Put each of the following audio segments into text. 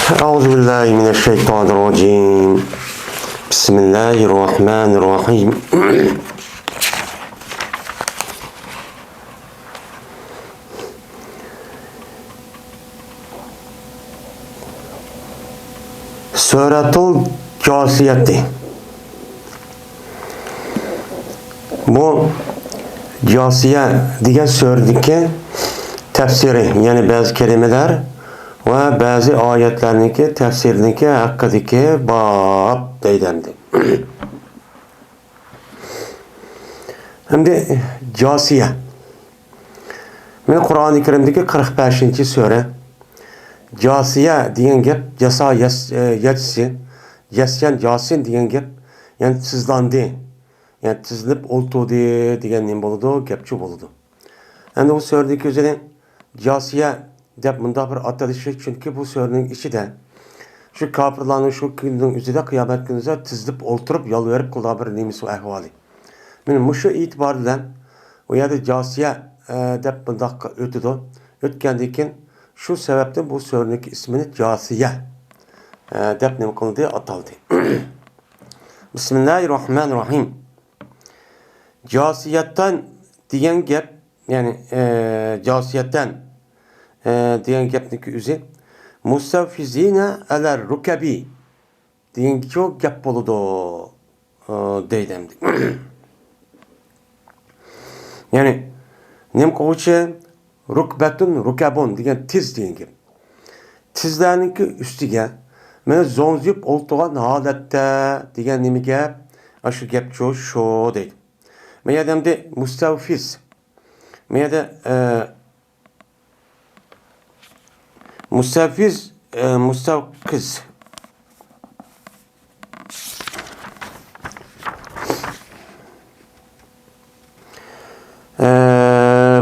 أعوذ بالله من الشيطان الرجيم بسم الله الرحمن الرحيم Suratul Casiyeti. Bu Casiye diye söylediği tefsiri, yani bazı kelimeler ve bazı ayetlerdeki tefsirindeki hakkındaki bab deylendi. Şimdi Casiye. Kur'an-ı Kerim'deki 45. sure. Casiye diyen gep, casa yetsi, yesyen casin diyen gep, yani tızlandı. Yani tızılıp oldu diyen ne boludu, gepçi boludu. Yani o söylediği üzere Casiye dep bunda bir atılışı, çünkü bu söylediğin içi de şu kafirlerin şu günün üzerinde kıyamet günüze tızılıp oturup yol verip kılda bir neymiş o ehvali. Benim şu itibarıyla o yerde Casiye dep bunda ötüdü. Ötkendikin şu sebepten bu söylediğin ismini Casiye dep ne kıldı ataldı. Bismillahirrahmanirrahim. Casiyetten diyen gep, yani casiyetten diyen gepniki üzü mustafizine aler rukebi diyen çok gep boludu deylemdi. Yani nem koğuçe rukbetun rukabun diyen tiz diyen gep. Tizlerinki üstüge mene zonzuyup oltuğan halette diyen nemi gep aşı gep çoğu şo deydi. Meğer demde mustafiz meğer de mustafiz mustavkiz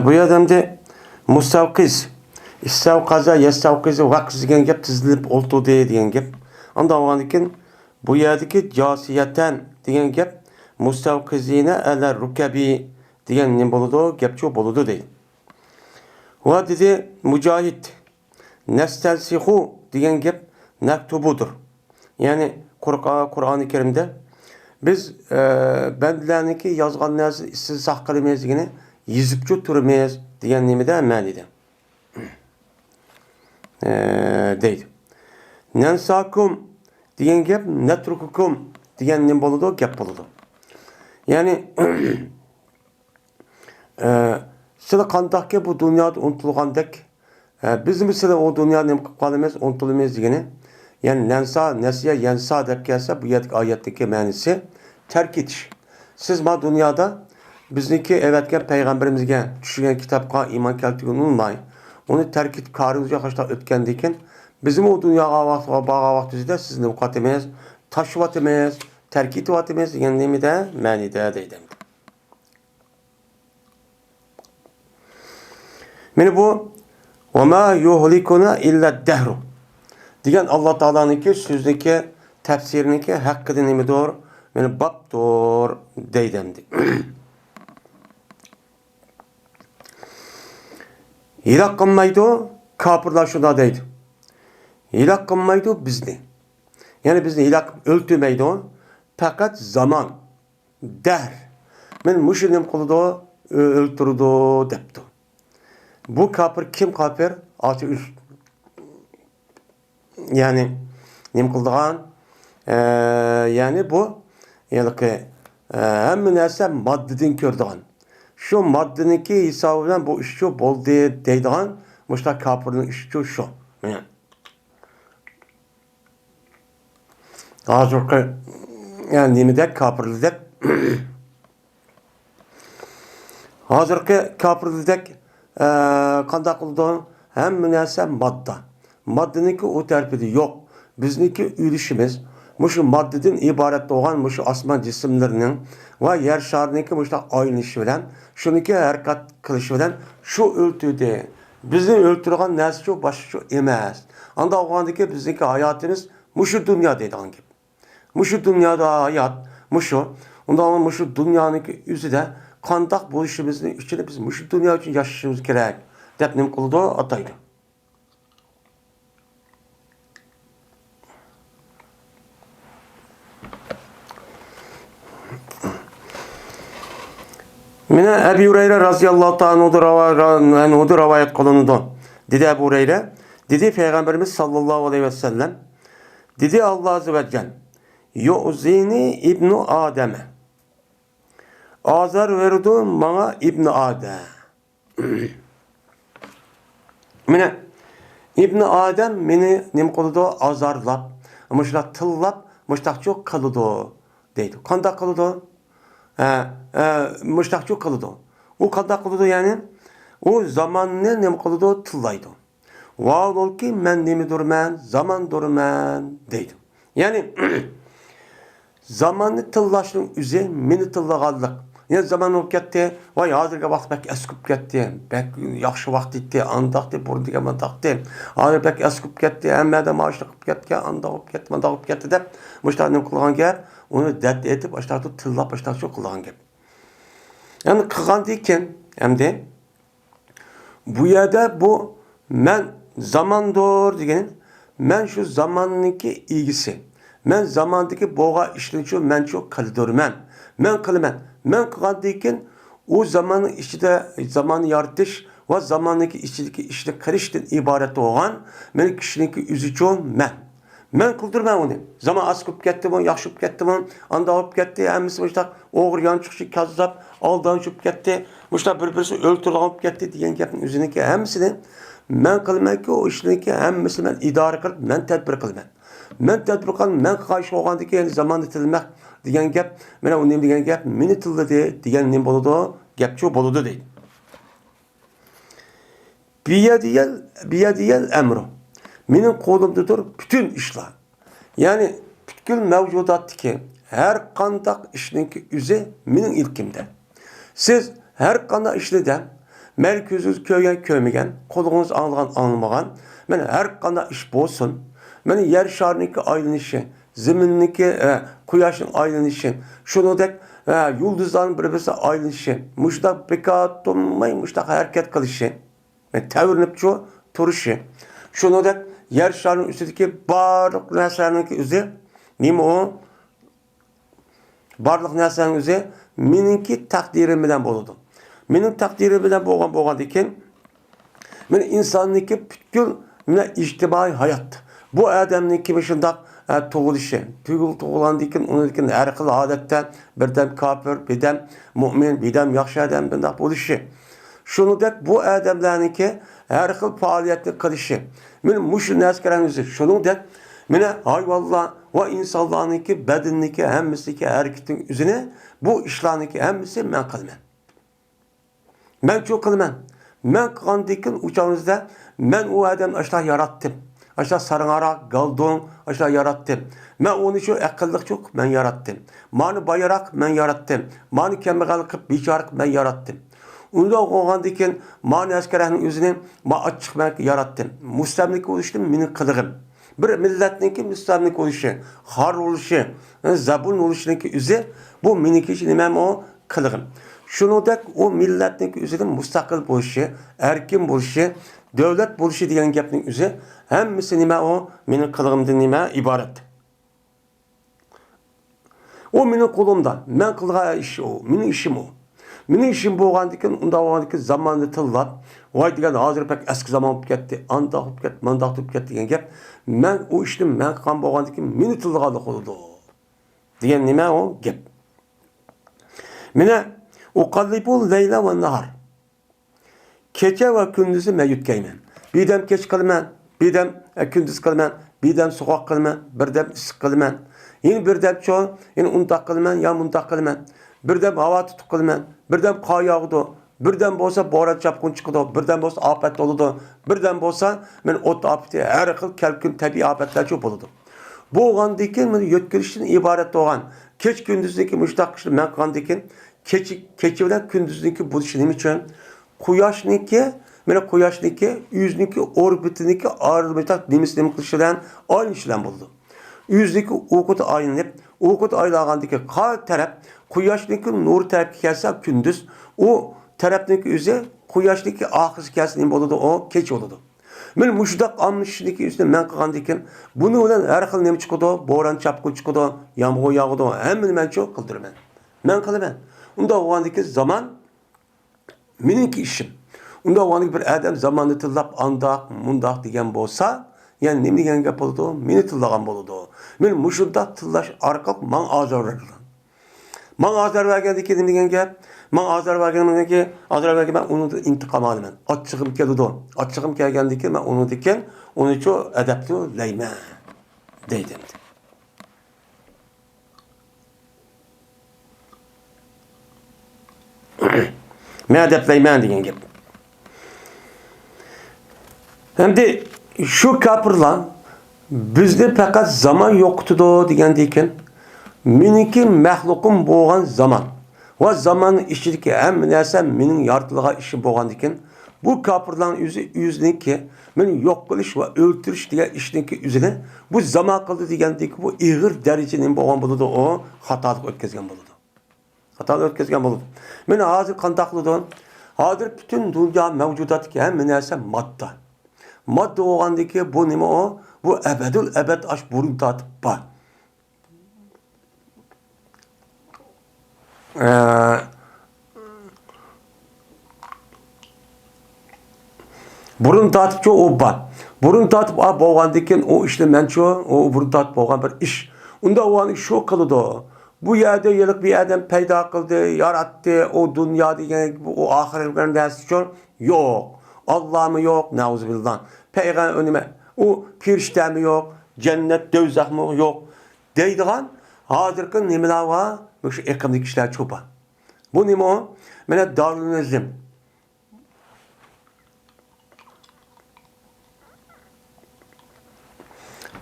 bu adamda mustavkiz istavkaza yestavkizi vakz diyen gep tizilip oldu diyen gep. Ondan olanıkin bu yerdeki casiyeten diyen gep mustavkizine eller rukebi diyen ne boludu gepço boludu değil. Ve dedi mücahit nestelsihu diyen gep nektubudur. Yani Kur'an-ı Kerim'de biz bendilerindeki yazgan neresi istisah kılmayız yine yüzüpçü türmeyiz diyen nemide menide. Değil. Nensakum diyen gep netrukukum diyen nem boludu gep boludu. Yani sıra kandakke bu dünyada unutulgandek biz mesela o dünyada nem kalmaz unutulmaz diyene, yani nensa nesiye yensa dep gelse bu ayetteki manisi terk etiş. Siz ma dünyada bizdeki evetken peygamberimizge düşüren kitapka iman keltiğini unutmayın. Onu terk et karınızca kaçta ötkendeyken bizim o dünyaya bağa vaktizde siz ne vukat emeyiz, taşıvat emeyiz, terk etivat emeyiz yani nemi de manide deydim. Yani bu وَمَا يُهْلِكُنَا اِلَّا الدَّهْرُ diyen Allah Teala'nınki sözdeki tefsirindeki hakkı nemi doğru, yani bab doğru deydemdi. İlak kılmaydı, kapırlar şuna deydi. İlak kılmaydı bizni. Yani bizni ilak öldürmeydi o. Fakat zaman, der. Ben müşrinim kılıdı, öldürdü depti. Bu kapır kim kapır? Atı üst. Yani nem kıldığan yani bu yani ki hem neyse maddeden kördüğün. Şu maddeninki hesabından bu işçi bol deydiğin müştak kapırın işçi şu. Yani. Hazır yani nemide kapırlıdak hazırki kapırlıdak kandak kıldığın hem neyse madde. Maddeninki o terpidi yok. Bizniki ülüşümüz muşu maddeden ibaret olan muşu asman cisimlerinin ve yer şarındaki muşta ayrılışı bilen şununki hareket kılışı bilen şu öltüde bizni öldürgen nersi şu başı şu emez. Anda o andaki bizdeki hayatımız muşu dünya dediğin gibi. Muşu dünyada hayat muşu. Ondan muşu dünyanın yüzü de kandak buluşumuzun içinde biz muşu dünya için yaşayışımız gerek. Depnim kıldı ataydı. Mine Ebu Hureyre radıyallahu ta'ala rivayet kılındı. Dedi Ebu Hureyre, dedi Peygamberimiz sallallahu aleyhi ve sellem, dedi Allah azze ve celle, yu'zini ibnu Adem'e. Azar verdi bana İbn Adem. Mine İbn Adem beni nim kılıdı azarlap, müştak tıllap, müştak çok kılıdı deydi. Kanda kılıdı? Müştak çok kılıdı. O kanda kılıdı yani? O zamanını nim kılıdı tıllaydı. Vaal ol ki men nemi durman, zaman durman deydi. Yani zamanını tıllaşın üze meni tıllagallık. Yani zaman olup ketdi, vay hazırga vaqt bək əskub ketdi, bək yaxşı vaqt etdi, andaqdı, burundiga mandaqdı. Hazır bək əskub ketdi, həmmədə maaşlı qıb ketdi, andaqıb ketdi, mandaqıb ketdi deb, müştahının qılğan gəp, onu dədd etib, başladı tillap, başladı qılğan gəp. Yani qılğan deyken, hem de, bu yerde bu, mən zamandır degenin, mən şu zamanınki ilgisi, mən zamandaki boğa işlenici, mən çok kalıdırmən, mən kılımən. Men kıldıyken o zamanın içinde zamanı yaratış ve zamandaki içindeki işte karıştın ibaret olan men kişininki üzücü men. Men kıldırmam onu. Zaman askıp gitti mi, yaşıp gitti mi, anda alıp gitti, hemisi müştak oğur yançıkçı kazzap, aldanışıp gitti, müştak birbirisi öldürüp gitti diyen gapın üzerindeki hemisini men kılmam ki o işindeki hemisi men idare kılıp men tedbir kılmam. Men tedbir kılmam, men karşı olgandaki yani zaman itilmek diyen gap, mena o nem diyen gap, meni tıldı diyen nem boludu, gapçı boludu deydi. Biyadiyel emru. Menin kolumdadır bütün işler. Yani bütün mevcudat ki her kandak işinki üze menin ilkimde. Siz her kandak işleden, merkeziniz köygen köymegen, kolunuz anlamagan, men her kandak iş bolsun, men yer şarındaki ayrılışı, zeminniki kuyaşın ayrılışı, şunu dek yıldızların birbirine ayrılışı, muştak bekat olmayı, muştak hareket kılışı, tevirinip çoğu turuşu, şunu dek yer şarının üstündeki barlık neslerindeki üzeri, neymi o? Barlık neslerinin üzeri, meninki takdirim bilen boludu. Menin takdirim bilen boğan diken, men insanlıki bütün içtimai hayat. Bu adamınki başında tuğuluşu. Tuğulan diken, onu diken her kıl adetten birden kafir, birden mümin, birden yaxşı adam bundak buluşu. Şunu dek bu adamlarınki her kıl faaliyetli kılışı. Men muşun neskerenizde şunu dek mene hayvallah ve insanlarınki bedenindeki hemmisiki hareketin üzerine bu işlerindeki hemmisi men kılmen. Men çok kılmen. Men kılan diken uçağınızda men o adamı aşağı yarattım. Aşağı sarınarak, galdon, aşağı yarattım. Ben onu şu akıllık çok, ben yarattım. Mani bayarak, ben yarattım. Mani kemikalık, biçarak, ben yarattım. Onu da oğlan diken, mani askerinin yüzüne, ma açık ben yarattım. Müstemlik oluştum, benim kılığım. Bir milletinki müstemlik oluşu, har oluşu, zabun oluşunki yüzü, bu minik için ben o kılığım. Şunu da o milletinki yüzüne müstakil oluşu, erkin oluşu, devlet buluşu diyen gapning üzeri hemmisi nima o mening qilg'imdan nima iborat. O mening qo'limda, men qilgan ish o, mening ishim o. Mening ishim bo'lgandikan, unda bo'lgandikan zamonni tillab, voy degan hozir pek eski zamon bo'lib ketdi, anda bo'lib ketdi, manda bo'lib ketdi degan gap. Men o ishni men qilgan bo'lgandikan, meni tillaganlik bo'ldi. Degan nima o gap. Mena uqallibul layla va nahar. Kecha ve gündüzü men yutkayman. Birden kech qilman, birden gündüz qilman, birden soğuk qilman, birden issiq qilman. Yine birden çoğu, yine undaq qilman, ya mundaq qilman. Birden hava tutuq qilman, birden qor yog'di, birden bo'lsa bo'ron chapqun chiqdi, birden bo'lsa ofat bo'ladi, birden bo'lsa men o't ofati, har xil kalkun tabiiy ofatlar cho'p bo'ladi. Bu bo'lgandan men yutkilishdan iborat bo'lgan kech gündüzdeki mushtaq ishni men qilgandan kecha bilan gündüzdeki bo'lishi nima uchun? Quyoshninki, mana quyoshninki, yuzniki orbitiniki ayrılmışlar demisini kılışılan aynı işlem buldu. Yüzdeki okut aylanıp, okut aylagandaki kar taraf quyoshninki nur tarafga kelsa gündüz, o tarafniki o'zi quyoshninki oxirgi kelsa nima bo'ladi? O kech bo'ladi. Men mushdaq anlishniki üstüne men qilgandan buni bilan har xil nima chiqadi? Bo'ron chapqun chiqadi, yomg'ir yog'adi, hammani men cho'q qildiraman. Men qilaman. Unda bo'lgandan zaman meniki işim. Unda oğanlık bir adam zamanı tillap andak, mundak degen bolsa, yani nemi degen gap boludu, meni tillagan boludu. Men muşunda tillaş arkalık man azar verdi. Man azar vergendiki nemi degen gap, man azar vergendiki, azar vergen ben onu da intikam alımen. Açıgım keldi. Açıgım kelgendiki ben onu diken, onu ço edepli leyme deydim. Men edepleymen degen gap. Hem de şu kapırlan bizde fakat zaman yoktu degendeyken meniki mahlukum boğan zaman ve zamanın işçiliki hem neyse menin yartılığa işi boğan diken bu kapırlan yüzüneki men yok kılış ve öldürüş diye işteki üzerine bu zaman kıldı degendeki bu ağır derecenin boğan buludu o hatalık ötkezgen buludu. Hatalık ötkezgen buludu. Men hazır kandaklıdan hazır bütün dünya mevcudat ki hem neyse madde. Madde oğandaki bu nime o? Bu ebedül ebed aş burun tatıp var. Burun tatıpçı o var. Burun tatıp boğandaki o işte menço, o burun tatıp boğan bir iş. Onda o an şu kılıdı. Bu yerde yıllık bir adam peyda kıldı, yarattı, o dünya diyen, o ahiretlerin dersi çok yok. Allah mı yok? Neuzubillah. Peygamber önüme. O pirişte mi yok? Cennet, dövzak mı yok? Deydiğen hazırkın nimeler var. Bu şu ekonomik işler çoba. Bu nime o? Mene Darwinizm.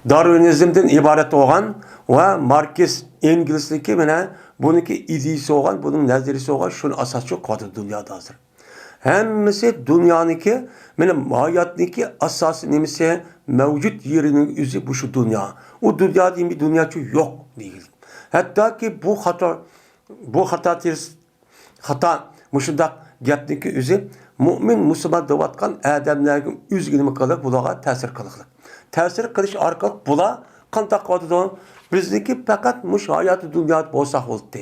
Darwinizmden ibaret olan ve Marx İngiliz'deki mene bununki idisi olan, bunun nazarisi olan şunu asas çok kadı dünyada hazır. Hemmisi dünyanınki, benim hayatınki asası nemisi mevcut yerinin yüzü bu şu dünya. O dünya değil bir dünya çünkü yok değil. Hatta ki bu hata müşündak gapniki yüzü mümin Müslüman devatkan adamların üzgünümü kalıp bulağa tesir kılıklık. Tesir kılış arkalık bula kantak kadıdan bizdeki fakat muş hayatı dünyada bolsak oldu.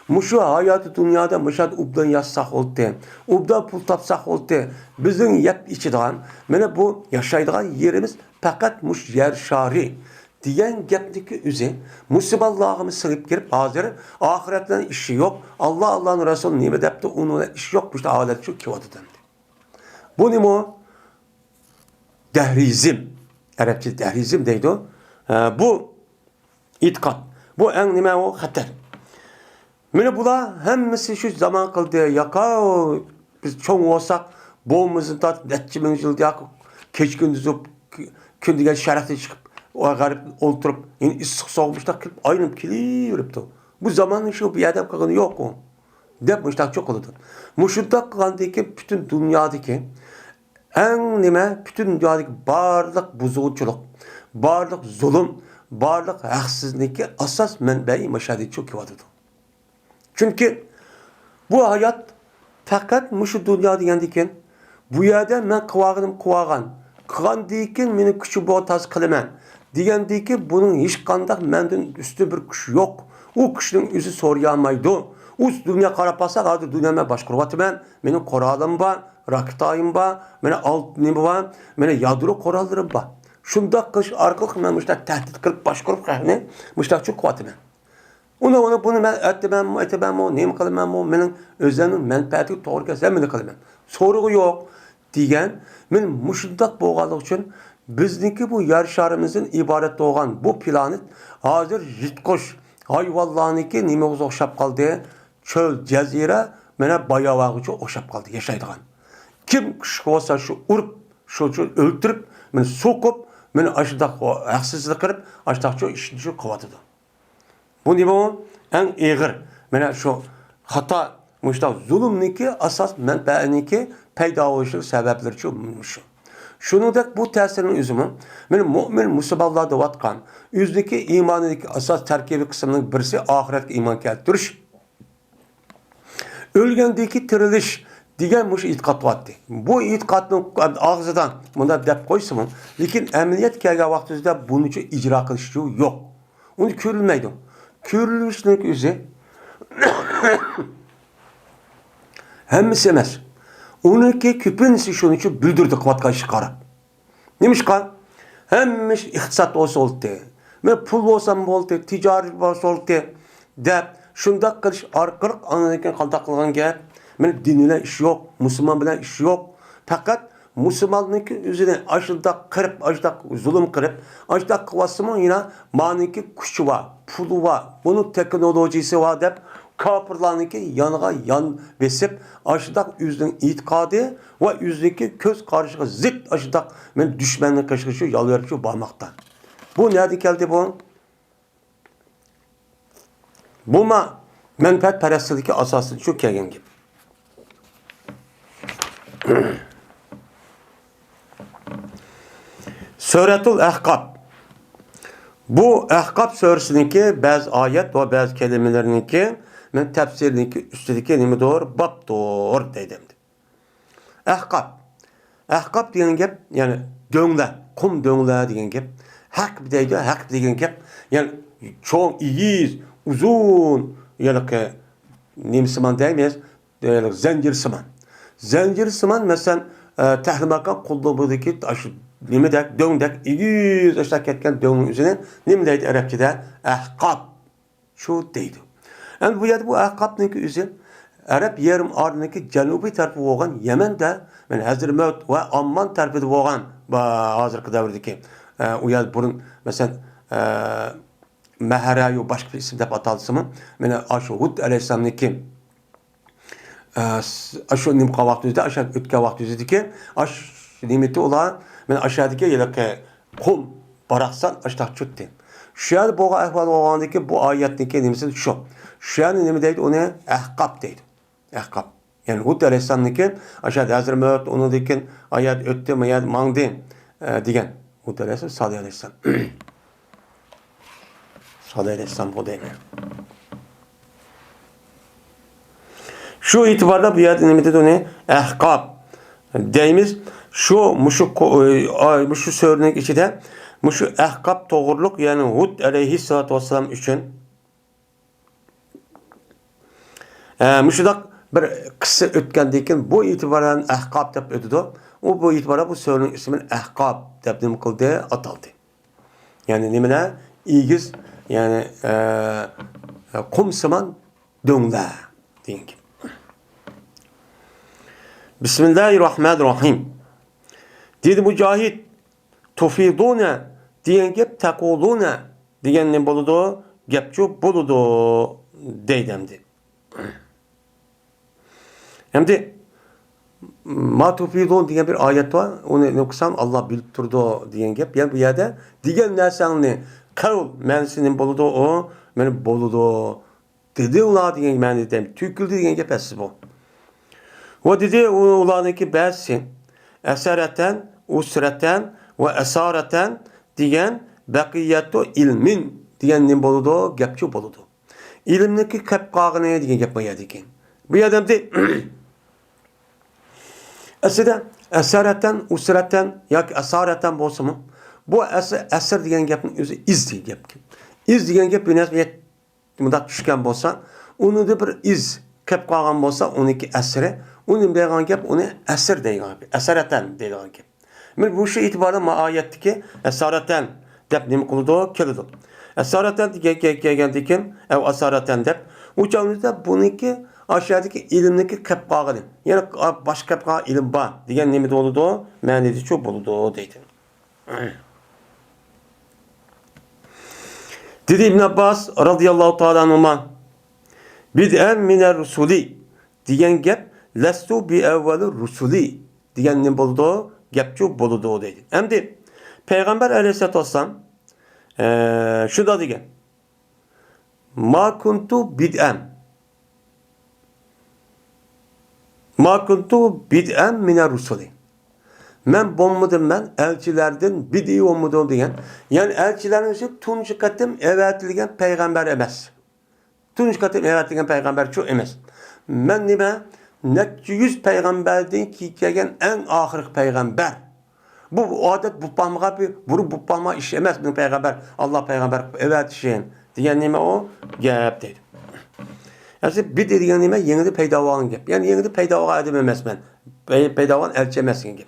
Muşu hayatı dünyada muşad ubdan yazsak oldu. Ubdan pul tapsak oldu. Bizim yap içidan, mene bu yaşaydıgan yerimiz fakat muş yer şari. Diyen gapniki üze, Müslümanlığımı sığıp girip hazır, ahiretten işi yok. Allah'ın Resulü nimet yaptı, onun işi yok. İşte alet şu kivadıdan. Bu ne mu? Dehrizm. Arapça dehrizm deydi o. Bu itikat. Bu en nime o hater. Mene bula hemmisi şu zaman kıldı. Yaka biz çoğun olsak boğumuzun tat netçi bin yıl diye keç gündüz kündigen şerefte çıkıp o garip oturup yani ısık soğumuşta kılıp aynı kiliripti. Bu zamanın şu bir adam kalını yok o. Depmiştak çok oldu. Muşudda kılandaki bütün dünyadaki en nime bütün dünyadaki barlık buzulculuk, barlık zulüm, barlık haksızlık asas menbeyi meşahidi çok kivadıdı. Çünkü bu hayat fakat muşu dünya degendeken bu yerde men kıvağan deyken meni küçü boğaz kılımen degendeki bunun hiç kandak menden üstü bir kuş yok. O kuşun yüzü soruyamaydı. O dünya karapasak adı dünyama başkuruvatı ben. Benim koralım var, rakitayım var, benim altınım var, benim yadro korallarım var. Şunda kış arkalık men müştak tehdit kılıp başkurup kahne müştak çok kuvatı ben. Onu bunu ben etmem o, neyim kılmam o, benim özlemim, menfaati doğru gelsen beni kılmam. Soru yok diyen, benim müştak boğalık için bizdeki bu yer şarımızın ibaret olan bu planet hazır jitkoş hayvallarınki nime okşap kaldı, çöl, cezire, mene bayağı çok okşap kaldı, yaşaydıgan. Kim kış olsa şu urup, şu öldürüp, beni sokup, beni aşıdak haksızlık kırıp, aşıdak şu işini şu kovatıdı. Bu nime o? En ağır. Mene şu hata, müştak zulümniki asas menfaatniki peyda oluşu sebepleri çoğunmuş. Şunu da bu tesirin üzümü, benim mümin Müslümanlar da vatkan, yüzdeki imanındaki asas terkibi kısmının birisi ahiret iman keltiriş. Ölgendeki tiriliş diyen muş itikat vattı. Bu itikatın ağzıdan bunda dep koysun, lakin emniyet kelge vaktizde bunun için icra kılışı yok. Onu körülmeydi. Körülüşlük üzü hemmisi emez. Onunki köpünsü şunun için bildirdik vatkan şıkarı. Neymiş kan? Hemmiş iktisat olsa oldu. Men pul olsam oldu, ticari olsa oldu. Dep, şunda kılış arqırıq anadaki kaldakılgan gel. Men dinle iş yok, Müslüman bilen iş yok. Fakat Müslümanlık üzerine aşırıda kırıp, aşırıda zulüm kırıp, aşırıda kıvasımın yine maniki kuşu var, pulu var, bunun teknolojisi var dep, kapırlarınki yanıga yan besip, aşırıda yüzünün itikadı ve yüzündeki köz karşılığı zıt aşırıda men düşmanlık karşılığı yalvarıcı bağmaktan. Bu nerede geldi bu? Bu ma menfaat perestliği asası çok kelgen gibi. Suretul Ahkab. Bu Ahkab suresindeki bazı ayet ve bazı kelimelerinki men tefsirindeki üstündeki nemi doğru bab doğru dedim. Ahkab. Ahkab diyen gep yani döngler, kum döngler diyen gep. Hak bir deydi, hak diyen gep. Yani çok iyi, uzun yani ki nimsiman demeyiz, yani zincir sıman. Zincir sıman mesela tahrimakan kulluğundaki aşı nimedek, döngdek, iyi aşağı ketken döngün üzerine nimedeydi Arapçada ahkab. Şu deydi. Yani bu yerde bu ahkab'nınki üzerine Arap yarım arındaki cenubi tarafı olan Yemen'de yani Hazremevt ve Amman tarafı olan hazırki devredeki o yer bunun mesela Meherayu başka bir isim de atalsın. Yani Aşhud Aleyhisselam'nınki aşağı nim kavaktüzde aşağı ütke vaktüzde ki aş nimeti olan yani aşağıdaki yelke kum baraksan aşağı çıktı. Şu an bu ahval olandaki bu ayetteki nimesi şu. Şu an nimi deydi onu ahkab deydi. Ahkab. Yani Hud Aleyhisselam'nınki aşağıda Hazremevt onu diken ayet öttü ayet mangdı diyen Hud Aleyhisselam Salih Aleyhisselam. Salih Aleyhisselam bu değil mi? Şu itibarda bu yerde nimi dedi onu ahkab deyimiz şu söylenek içinde şu ahkab doğruluk yani Hud Aleyhisselatü Vesselam için müşudak bir kısa ötkendikin bu itibaran ahkab dep ötüdü. O bu itibara bu söylenek ismin ahkab dep nim kıldı ataldı. Yani nimine igiz yani kumsaman döngler deyin ki. Bismillahirrahmanirrahim. Dedi Mücahit tufidune diyen gep takulune diyen ne boludu? Gepçu boludu deydemdi. Hem de ma tufidun diyen bir ayet var. Onu okusam Allah bilip durdu diyen gep. Yani bu yerde diyen nersanını kavl menisinin boludu o beni boludu dedi ula diyen meni dem. Tüküldü diyen gep esiz bu. Ve dedi ulanıki belsi esareten, usreten ve esareten diyen bekiyetu ilmin diyen boludu, gepçu boludu. İlimdeki kepkağını diyen gep mayadikin. Bu adam de esede esareten, usreten ya ki esareten bolsa mı? Bu eser diyen gepin özü iz diyen gep. İz diyen gep bir nesbiyet mudak düşken bolsa onu da bir iz kepkağın bolsa onunki esere onun deygan gep onu eser deygan gep. Esareten deygan gep. Men bu şu itibarda ma ayetteki esareten dep nim kıldı keldi. Esareten gelgendikin ev esareten dep uçağımızda bununki aşağıdaki ilimdeki kepkağını yani başka kepkağı ilim var diyen nemi doludu menidi çok oldu deydi. Dedi İbn Abbas radıyallahu teala anhuma bid'en miner rusuli diyen gep lestu bi evveli rusuli diyen ne buldu? Gepçu buldu dedi. Hem de Peygamber aleyhissalatü vesselam şu da diyen ma kuntu bid'en miner rusuli men bommadım ben elçilerden bid'i olmadı diyen yani elçilerin tuncu katım evetilgen peygamber emez. Tuncu katım evetilgen peygamber çok emez. Men nime net 100 peygamberden ki gelen en ahirki peygamber. Bu adet bu pamğa bir bu pamğa işlemez bu peygamber. Allah peygamber evet şeyin. Diyen nime o gep dedi. Yani bir dediğin nime yeni de peyda olan gep. Yani yeni de peyda olan edememez ben. payda olan elçi emas degan gap.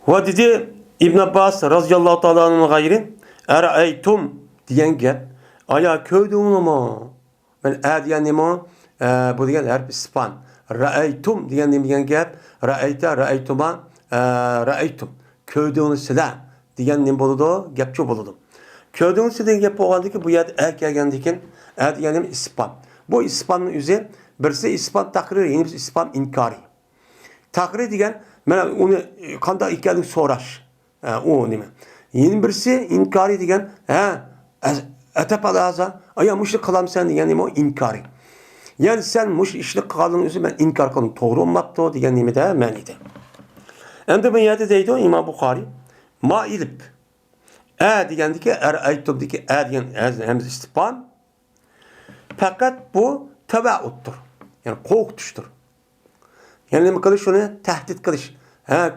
Va dedi İbn Abbas radhiyallohu ta'ala anhu gayri ara'aytum degan gap. Aya ko'rdingmi? Men degan nima? Bu degan harf ispan. Ra'aytum degan gap. Ra'ayta, ra'aytuma, ra'aytum. Ko'rdingiz sizlar degan nima bo'ladi? Gap shu bo'ladi. Ko'rdingiz degan gap bo'lgandiki, bu yerda kelgandan keyin degan nima ispan. Bu ispanning o'zi birisi ispan taqrir, yana birisi ispan inkari. Taqrir degan mana uni qanday ekanligini so'rash. O nima? Yana birisi inkari degan, atapalaza, aya mushlik qilamsan degan nima inkari. Yani sen mush ishlik qilganing o'zi men inkor qildim, to'g'ri bo'lmabdi degan nimada ma'nida. Endi bu yerda deydi İmam Buxoriy, ma'ilib degandiki, aytdiki degan hamza istifhom fakat bu tabauttur. Yani qo'rqitishdir. Yani nima qilish shuni tahdid qilish.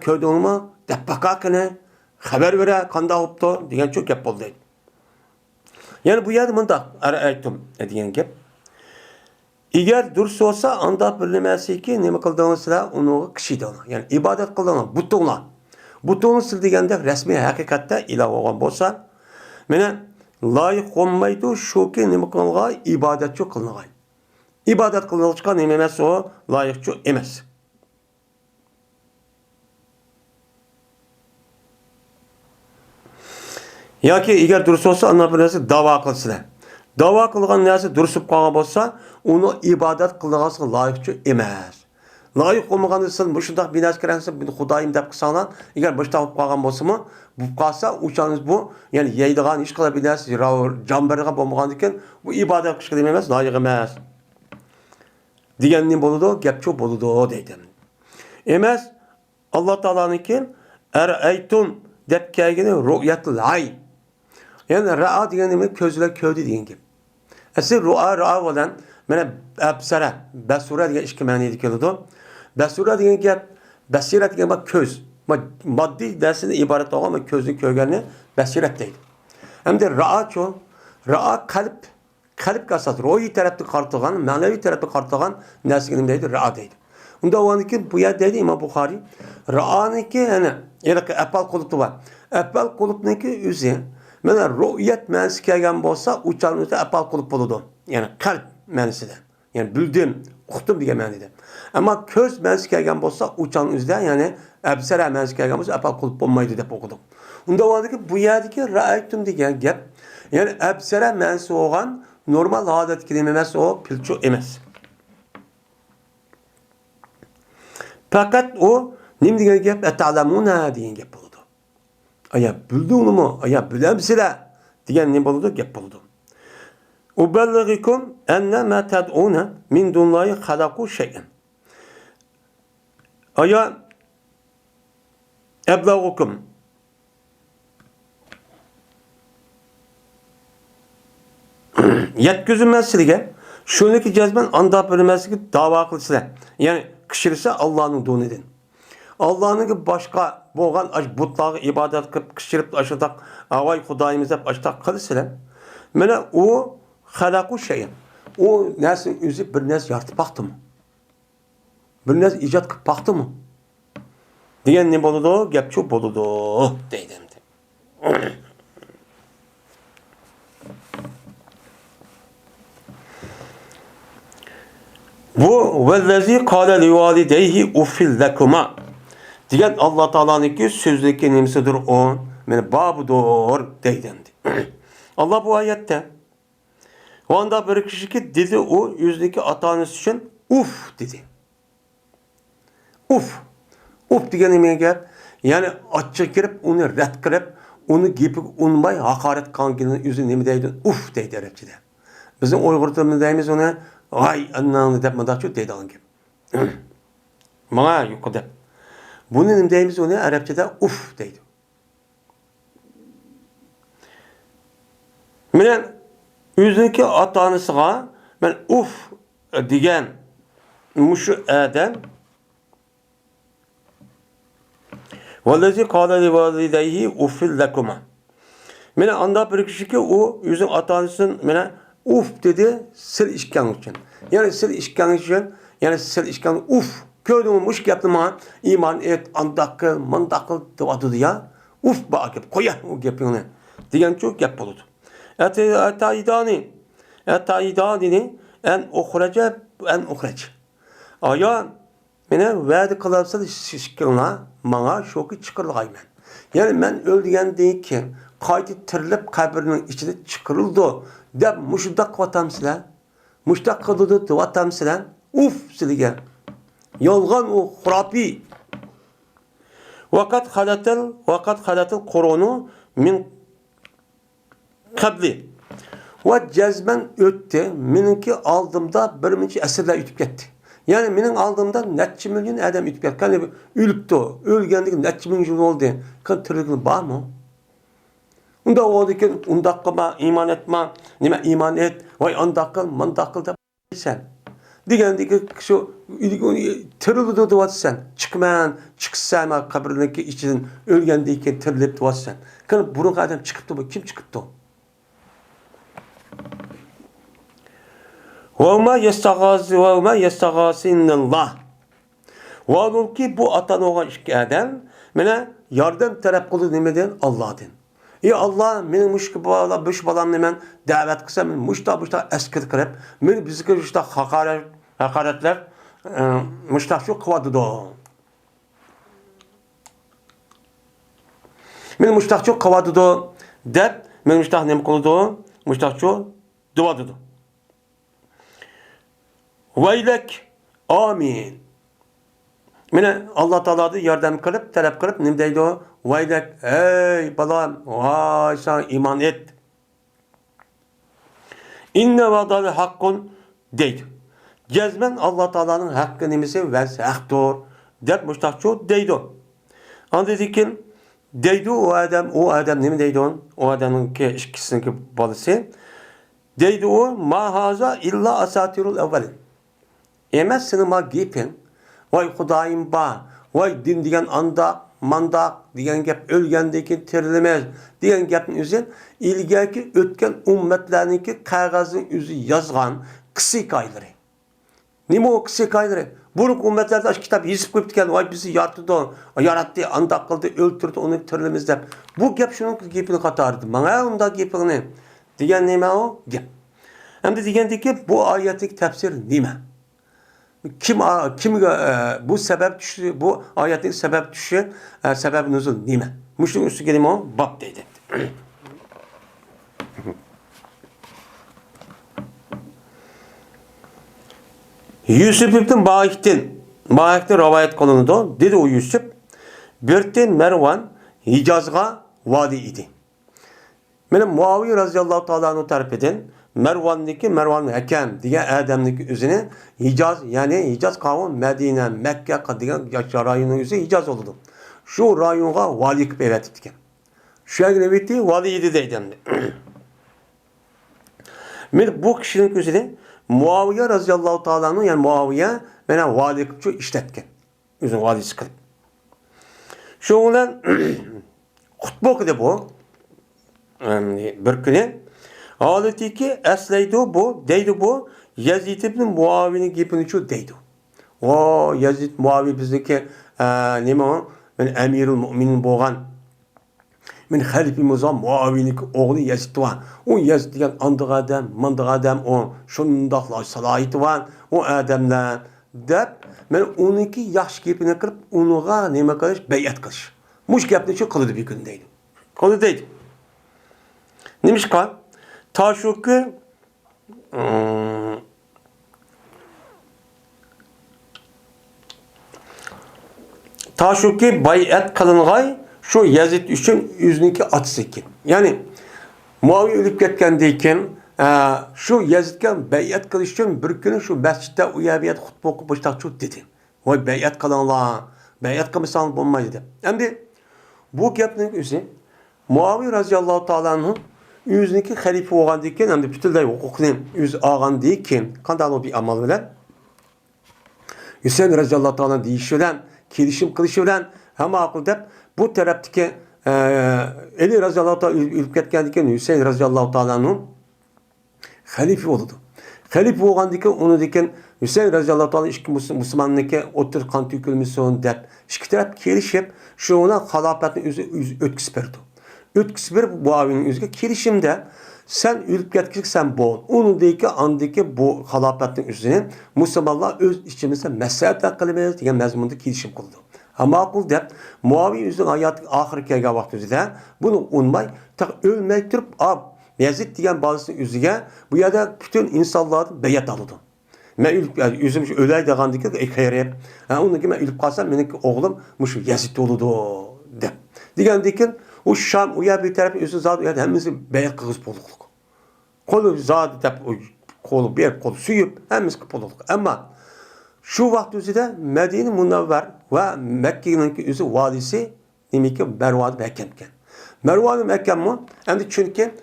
Ko'rdingmi? Deb baqaqini xabar bera, qanday bo'libdi degan cho'k gap bo'ldi. Yani bu yerda bunda aytdim degan gap. Eğer dursa olsa anda bilinmezse nima qildingizlar uni qishidi. Yani ibodat qildinglar, butunlar. Butun sil deganda rasmiy haqiqatda iloh bo'lgan bo'lsa, mana loyiq bo'lmaydi shuki nima qilgan ibodatchi qilingan. Ibodat qilingan nima emas o loyiqchi emas. Yoki eğer dursa olsa anda bilinmezse da'vo qilsizlar. Da'vo qilgan narsa durusib qolgan bo'lsa, uni ibodat qilgansiz loyiqchi emas. Loyiq olmagandan so'ng bu shunday binoz kirasiz, buni Xudoyim deb qilsanglar, agar boshqa bo'lib qolgan bo'lsa-mu, bu qolsa, o'shangiz bu, ya'ni yeydigan ish qila bilasiz, jambarga bo'lmagandan keyin bu ibodat qilishga emas, loyiq emas. Deganning bo'ladi, gapchi bo'ladi deydi. Emas, Alloh taolaniki aytum deb kelgani ru'yatul ayn. Yani ra'a degan nima ko'zlar ko'rdi degan gap. Asl ra'a bilan mana absara, basura degan ikki ma'noda keladi. Basura degan gap, basirat degan bak ko'z. Moddiy darsini iborat olgan ko'zni ko'rganni basirat deydi. Hamda ra'acho, ra'a qalb kasat, ruhiy tarafga qartilgan, ma'naviy tarafga qartilgan narsaga nima deydi? Ra'a deydi. Unda o'niki bu yer deydi İmam Buxoriy, ra'aniki yani apal qulubti bor. Apal qulubniki o'zi mana ru'yat ma'nosi kelgan bo'lsa, uchalmizda apal qulub bo'ladi. Yani qalb ma'nosida. Yani bildim, uqdim degan ma'noda. Ama ko'z ma'nosi kelgan bo'lsa, uchalmizda yani absara ma'nosi kelgan bo'lsa, apal qulub bo'lmaydi deb o'qidik. Unda o'ndiki bu yerdagi ra'aytum degan gap, yani absara ma'nosi bo'lgan normal holat kelima emas, o pilchu emas. Fakat o nim degan gap ata'lamuna degan gap bo'ladi. Aya bildingmi? Aya bilamsizlar degan nima bo'ladi? Gap bo'ladi. Uballighukum anna ma tad'una min dunlahi khalaqu shay'an. Aya ablaghukum yetkizilmez sizga shuniki jazman anda bilmaslik da'vo qilsizlar. Yani kişirse Allah'ın dinidir. Allah'ın başka bo'lgan butlarga ibodat qilib kishirib ashadaq avay Xudoyimiz deb ashadaq qilsalar, mana u xalaqu shay'an. O narsa o'zi bir narsa yaratib baqdimi? Bir narsa ijod qilib baqdimi? Degan nima bo'ladi? Gap shu bo'ladi deydi. Bu vellezî kâle livalideyhi uffil lekuma degan Alloh taolaniki so'zliki nimasidir o? Meni babudur deydi. Allah bu oyatda onda bir kishiki dedi o yüzdeki ata-onasi uchun uf dedi. Uf. Uf degan nima gap? Yani achchiq kirib, uni rad qilib, uni gapiga unmay haqorat qilganning o'zi nima deydi? Uf deydi arabchada. Bizning Uyg'ur tilida deymiz uni ay ananı deb madaçu deydi olan gibi. Bana yok deb. Bunun deyimiz onu Arapçada uf deydi. Menen özünki ata-onasiga men uf degan mushu adam vallazi qala li validayhi uffil lakuma. Menen anda bir kishiki o özün ata-onasini mena uf dedi sil işkan için. Yani sil işkan için, yani sil işkan uf. Gördün mü iş yaptı bana iman et, andakıl, mandakıl devadı ya. Uf bakıp koyar o yapını. Diyen çok yap oldu. Etaidani en uhrece en uhrec. Aya mene vədi qılarsa şişkirna bana şoku çıkırlayman. Yani ben öldüğen değil ki qaytı tirilip kabirinin içine çıkırıldı. Dep muşdak vatamsılar. Muşdak kılıdı vatamsılar. Uf silige. Yolgan o hurapi. Vakat halatel koronu min kabli. Ve cezben öttü. Minki aldığımda bir minci esirler ütüp gitti. Yani benim aldığımda netçi milyon adam ütüp gitti. Yani ülüptü. Ölgendik netçi milyon oldu. Kan tırgın var mı? Unda oldu ki undakıma iman etme. Nime iman et. Vay andakıl mandakıl da sen. Degendeki şu tırılıdı duvat sen. Çıkmayan, çıksan kabrindeki içinin ölgendeyken tırılıp duvat sen. Kan burun adam çıkıptı bu. Kim çıkıptı? وَمَا يَسْتَغَاسِنَّ اللّٰهِ Vaadol ki bu atan oğan işki adam mene yardım talep kıldı nemeden Allah'tan. Allah benim müşkü bala büş balam nemen davet kısa men müşta eskir kırıp men bizi işte hakaretler müşta şu kıvadı da. Men müşta şu kıvadı da dep men müşta nem kıldı müşta şu duvadı da. Veylek amin. Mene Allah Teala'da yardım kılıp, talep kılıp, ne deydi o? Veylek, ey balam, vay sen iman et. İnne vadalı hakkun deydi. Cezmen Allah Teala'nın hakkı nemesi ve haktır. Dep müştakçı deydi o. An dedi ki, deydi o adam ne mi deydi on? O adamın ki işkisininki balısı. Deydi o, ma haza illa asatirul evvelin. Emez sınıma gipin, vay Hudayim ba, vay din diyen andak, mandak, diyen gep ölgendeki terilemez, diyen gepin üzerine ilgaki ötken ümmetlerinki kağızın üzü yazgan kısı kayları. Nime o kısı kayları? Buruk ümmetlerde aç kitap yazıp koyupken, vay bizi yarattı, andak kıldı, öldürdü, onu terilemez de. Bu gep şunun gepini katardı. Bana onda gepini. Diyen nime o? Gep. Hem de diyen ki bu ayetlik tefsir nime? Kim bu sebep düştü, bu ayetin sebep düşü, sebep nuzul nime? Müşrik üstü kelime o, bab dedi. Yusuf ibn Bağik'ten rivayet kılındı. Dedi o Yusuf, Börtten Mervan Hicaz'a vadi idi. Benim Muaviye razıyallahu ta'ala'nın tarifeden Mervan Hakem diye Adem'deki üzerine Hicaz kavun Medine, Mekke diye rayonun üzerine Hicaz oldu. Şu rayonga vali kıp evet etken. Şu an bitti valiydi deyden. Bu kişinin üzerine Muaviye razıyallahu ta'ala'nın yani Muaviye bana vali kıpçı işletken. Üzerine valisi kılıp. Şu olan hutbe okudu bu. Bir günü haleti ki esleydi bu, deydi bu Yazid ibn Muaviye'nin gibini şu deydi. O Yazid Muaviye bizdeki neymi o? Ben emirul müminin boğan. Ben halifimiz o Muaviye'nin oğlu Yazid var. O Yazid diyen andık adam, mandık adam o şundakla salayeti var. O adamla dep ben onunki yaş gibine kırıp onuğa neyme kılış? Beyat kılış. Muş gepni şu kılıdı bir gün deydi. Kılıdı deydi. Neymiş kal? Taşuku bayat kılınğay şu Yazid üçün yüzünki açısı ekin. Yani Muaviye ölüp ketkendeyken şu Yazid'ken bayat kılış için bir günü şu mescitte uyabiyat hutbe okup baştakçı dedi. Vay bayat kılınlar, bayat kılmışsan bulmaydı dedi. Hem de bu gepnin üzerine Muaviye razıyallahu ta'ala'nın yüzünki halife olgan deyken hem de bütünlüğü hukukunu yüz ağan deyken kandan o bir amal bilen Hüseyin razıyallahu ta'ala deyişilen kilişim kılışılan hem akıl deyip bu taraftaki Ali razıyallahu ta'ala ülke etken deyken Hüseyin razıyallahu ta'ala'nın halife oldu. Halife bo'lgandan uni degan Hüseyin raziyallohu anhu ikki musulmonniki o'tir qon to'kilmasin deb ikki taraf kelishib, shuni xalofatni o'zi o'tkazib berdi. O'tkazib berib Muaviyaning o'ziga kelishimda sen o'lib ketgizsan bo'l. Unidagi andiki bu xalofatning o'zini musulmonlar o'z ichimizda maslahat qilamiz degan mazmunda kelishim qildi. Ma'qul deb Muaviya o'zining hayotining oxiri kelgan vaqtida buni unmay, o'lmay turib, Yazid degan bolasini o'ziga bu yerda butun insonlardan bayat oldi. Men o'zim o'lay degandan xayrib, undan men o'lib qolsam, meniki o'g'lim mushu Yazid bo'ladi deb. Degandan keyin u Sham u yer bir taraf o'zi zot u yerda hammasi bayat qilib bo'ldik. Qo'li zot deb qo'li bir qo'l suyib hammasi qilib bo'ldik. Ammo shu vaqt o'zida Madina Munavvar va Makkaning o'zi valisi nimiki Marwan Hakam ekan. Marwan Hakammi endi chunki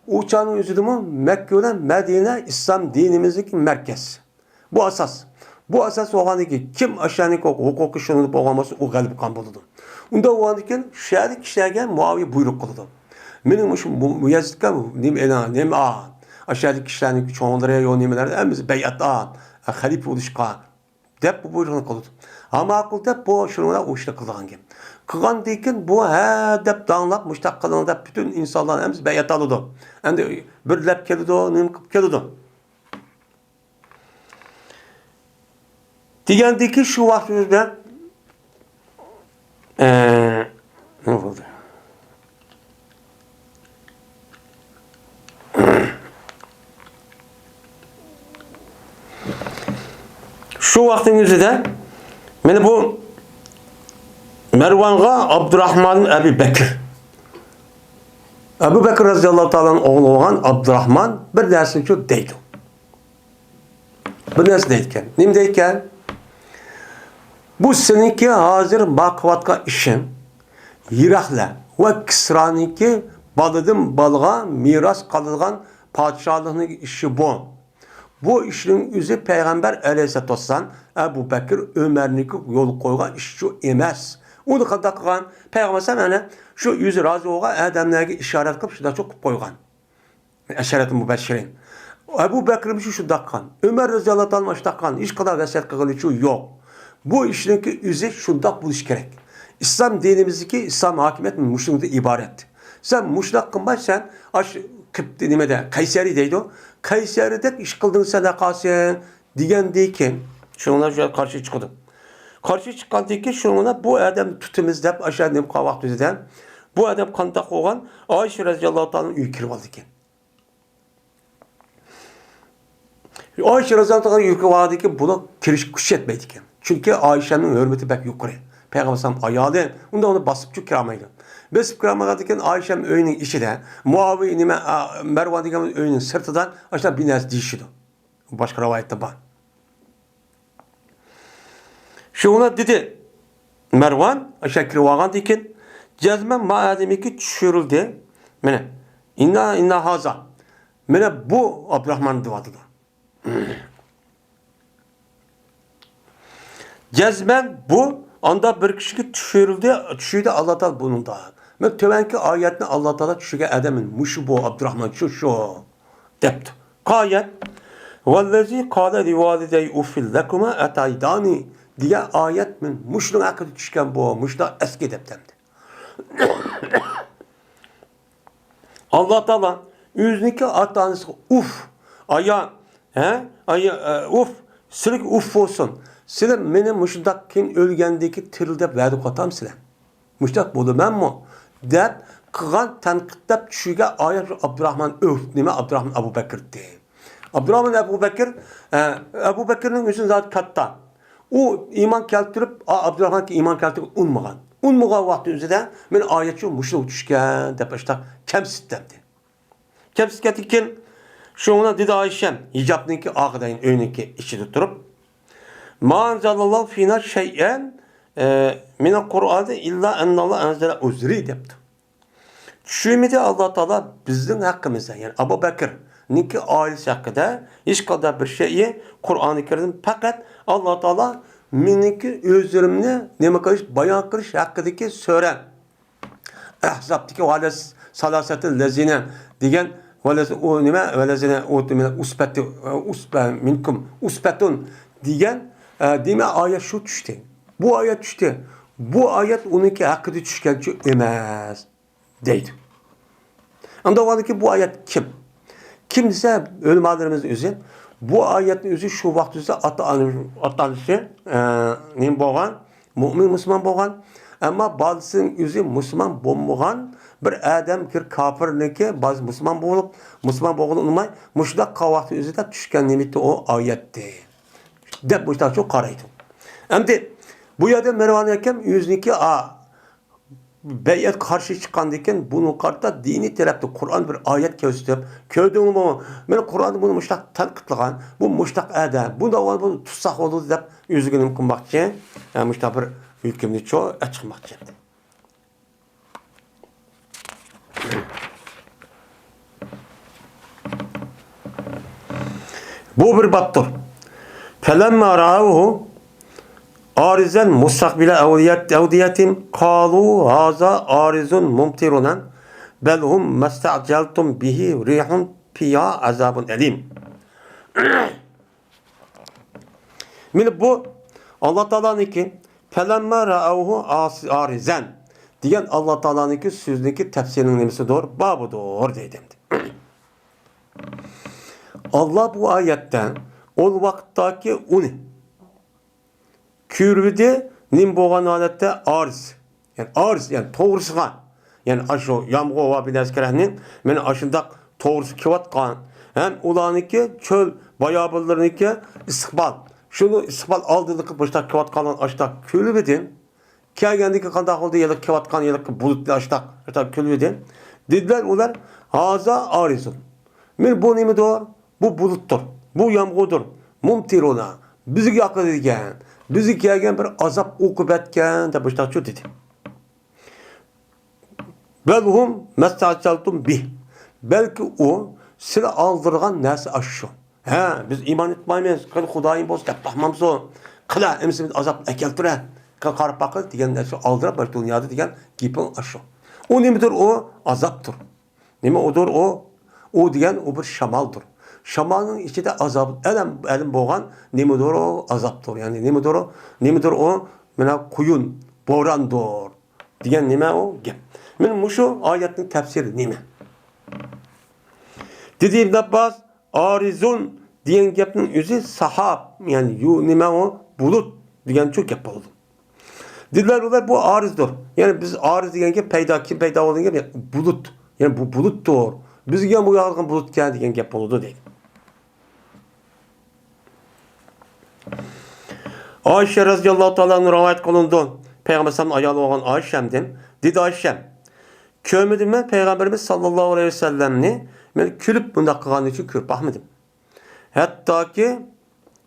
u çağın özüdümü Mekke ile Medine İslam dinimizdeki merkez. Bu asas. Bu asas oğandaki kim aşağıdaki hukuku şunu boğaması o galip kan buldu. Onda oğandaki şehirli kişilerge Muaviye buyruk kıldı. Benim şu Yazid'ka nem aşağıdaki kişilerin çoğunlara yol nimelerdi. Emimiz beyat halife oluşka dep bu buyruğunu kıldı. Ama akılda bu şununa o işte kıldıgan gibi. Kıgan deyken bu dep dağınlap müştak kılığında bütün insanların hepsi beyat alıdı. Endi bir lep keldi o, nüm kıp keldi. Degandeki şu vaktimizde ne oldu? Şu vaktimizde beni bu Mervan'a Abdurrahman Ebu Bekir. Ebu Bekir razıyallahu ta'ala'nın oğlu olan Abdurrahman bir dersin ki deydi. Bir dersin deydiken. Neyim deydiken? Bu seninki hazır bakıvatka işin Yirak'la ve Kisra'nınki balıdım balığa miras kalılgan padişahlığının işi bu. Bu işin yüzü Peygamber aleyhisselatü vesselam Ebu Bekir Ömer'ninki yol koygan iş şu emez. Onu kadar kılan Peygamber sana şu yüzü razı olan adamlarga işaret kılıp şurada çok koygan. Eşaret-i mübeşşirin. Ebu Bekir'in şu dakkan. Ömer razıyallahu anh dakkan. Hiç kadar vesayet kılın şu yok. Bu işinki yüzü şundak buluş gerek. İslam dinimizdeki İslam hakimiyet muşluğunda ibaret. Sen muşlak kılmaz sen nimede Kayseri deydi o. Kayseri'de iş kıldığın sadakasın diyen deyken şunlar şöyle karşı çıkıldı. Karşı çıkan deyken şunlar bu adam tutumuz deyip aşağı deyip kavak düzeden bu adam kandak olan Ayşe razıyallahu anh'ın üyü kirip aldı iken. Ayşe razıyallahu anh'ın üyü kirip aldı iken buna kiriş kuş etmeydi iken. Çünkü Ayşe'nin hürmeti pek yukarı. Peygamber sallam ayağı onu basıp çok kiramaydı. Basıp kiramaydı iken Ayşe'nin öyünün işi de Muaviye Mervan diyeceğimiz öyünün sırtıdan aşağı binez dişiydi. Başka rivayette var. Şuna dedi Mervan aşağı kirvagan diken cezmen maademiki düşürüldü. Mene inna haza. Mene bu Abdurrahman divadı da. Cezmen bu anda bir kişi düşürdü Allah Teala bunun da. Men tövenki ayetini Allah Teala düşüge edemin muşu bu Abdurrahman şu depti. Ayet vellezî kâle livalidey uffil lekuma etaydani diye ayet min muşluğun hakkı düşken bu muşluğun eski deptemdi. Allah Teala yüzniki atanız uf silik uf olsun. Silim benim muşdak kim ölgendeki tirilde verdi kotam silim. Muşdak bolu ben mi? Dep kıgan tenkittab düşüge ayet Abdurrahman nime Abdurrahman Ebu Bekir'di. Abdurrahman Ebu Bekir Ebu Bekir'in yüzün zaten katta. O iman keltirip Abdurrahman ki iman keltirip unmagan. Unmagan vakti üzerinde ben ayetçi muşluk düşken dep işte kemsit demdi. Kemsit getikken şuna dedi Ayşem hicabınki ağdayın önünki içi tuturup Ma enzelallahu fina şey'en minel Kur'an'da illa ennallah enzele uzri depti. Düşümedi Allah Teala bizim hakkımızda yani Ebu Bekir'ninki ailesi hakkında hiç kadar bir şeyi Kur'an-ı Kerim fakat Allah Teala minninki özürümünü neme kılış bayan kılış hakkındaki sören Ahzab'daki vales salasetin lezine diyen O nima? Velezine usbe minkum usbetun degan demak oyat shu tushdi. Bu oyat tushdi. Bu oyat uniki haqida tushgancha emas deydi. Anda oldiki bu oyat kim? Kim desa o'lmalarimiz o'zi. Bu oyatning o'zi shu vaqtda ota-onasi nima bo'lgan? Mu'min musulmon bo'lgan. Ammo bolasining o'zi musulmon bo'lmagan bir odam kofirniki ba'zi musulmon bo'lgan unmay mushundaq vaqt o'zida tushgan nimati o oyatdi deb mushundaqcha qaraydi. Endi bu yerda Mirvon akam o'ziniki bayat qarshi chiqqandan keyin buni qarta diniy tarafda Qur'on bir oyat ko'rsatib, ko'rdingmi? Men Qur'onni buni mushtaq tanqidlagan, bu mushtaq adam, bunda buni tutsak bo'ladi deb o'ziga nima qilmoqchi? Mushtaq bir hukmni chiqmoqchi. Bu bir baptır. Felemma ra'uhu arizen mustakbile evdiyetim kalu haza arizun mumtirunan belhum mesta'celtum bihi rihun fiha azabun elim. Bu Allah Teala'nınki felemma ra'uhu arizen diyen Allah Teala'nınki sözündeki tefsirinin nemesi doğru, babı doğru dedim. Allah bu ayetten o vakittaki uni kürvide nim boğan alette arz. Yani arz yani doğrusuğa. Yani aşo yamgo ve bileskerehnin men aşındak doğrusu kivatkan. Hem ulaniki çöl bayabıllarınki istikbal. Şunu istikbal aldığılık başta kivatkanın aştak kürvede kelgendeki kandak oldu yelik kivatkan yelik bulutlu aştak kürvede. Dediler ular haza arizun. Men bu nimi doğru? Bu buluttur. Bu yağmurdur. Mumtiruna. Bizi yakın edigen. Bizi kelgen bir azap ukubetken de başta dedi. Belhum mesta'celtum bih. Belki o size aldırgan nesi aşşu. Biz iman etmeyiz. Kıl Hudayın boz dep bakmamız o. Kıla emsimiz azap ekeltire. Karıp bakıl diyen nesi aldırıp bir dünyada diyen gipin aşşu. O nemidir o? Azaptır. Nemi odur o? O diyen o bir şamaldır. Şamanın içinde azap, elim boğan nemidir o? Azaptır. Yani nemidir o? Mena kuyun, borandır. Diyen neme o? Gep. Men şu ayetin tefsiri neme? Dedi İbn Abbas, arizun diyen gepnin özü sahab. Yani neme o? Bulut diyen çok gep oldu. Dediler olar bu arizdir. Yani biz ariz diyen gep kim peyda olan gep bulut. Yani bu buluttur. Bizge bu yağılgan bulut geldi diyen gep oldu değil. Ayşe radıyallahu ta'ala'nın rivayet kılındı. Peygamber sallallahu ayalı olan Ayşe'mden. Dedi Ayşem, kömüdüm ben Peygamberimiz sallallahu aleyhi ve sellemni ben külüp bunda kılgan için külüp bakmadım. Hatta ki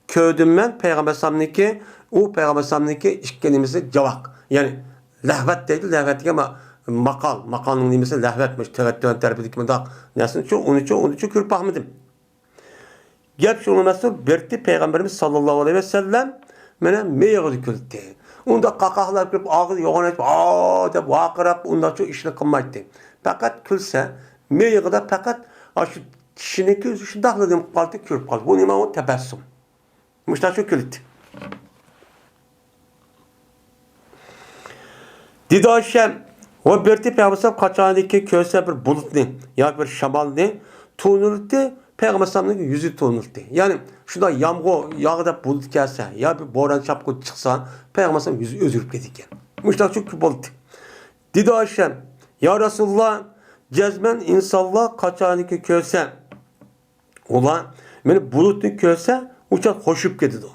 köydüm ben Peygamber sallallahu o Peygamber sallallahu işkenimizi cevak. Yani lehvet değil, lehvet değil ama makalın nimesi lehvetmiş, tevettüen terbiyedik mi da nesin onu için külüp bakmadım. Gel şunu nasıl berti Peygamberimiz sallallahu aleyhi ve sellem mene meyğidi külüptü. Onda kakaklar kırıp ağız yoğun etip deyip vakırap onda çok işini kılmaydı. Fakat külse meyğide fakat şu kişinin gözü şu dağladığım kaldı külüp kaldı. Bu nime o tebessüm. Müştah şu külüptü. Dedi Ayşem o berti Peygamber kaçanındaki köse bir bulutlu ya bir şamallı tuğnurdu. Peygamber sallallahu yüzü tuğnurdu. Yani şurada yağmur yağda bulut gelse ya bir boran çapkı çıksa Peygamber sallallahu yüzü özürüp gidikken. Müştak çok buldu. Dedi Ayşem ya Resulullah cezmen insanlar kaçanındaki köse olan beni bulutlu köse uçak hoşup gidiyor.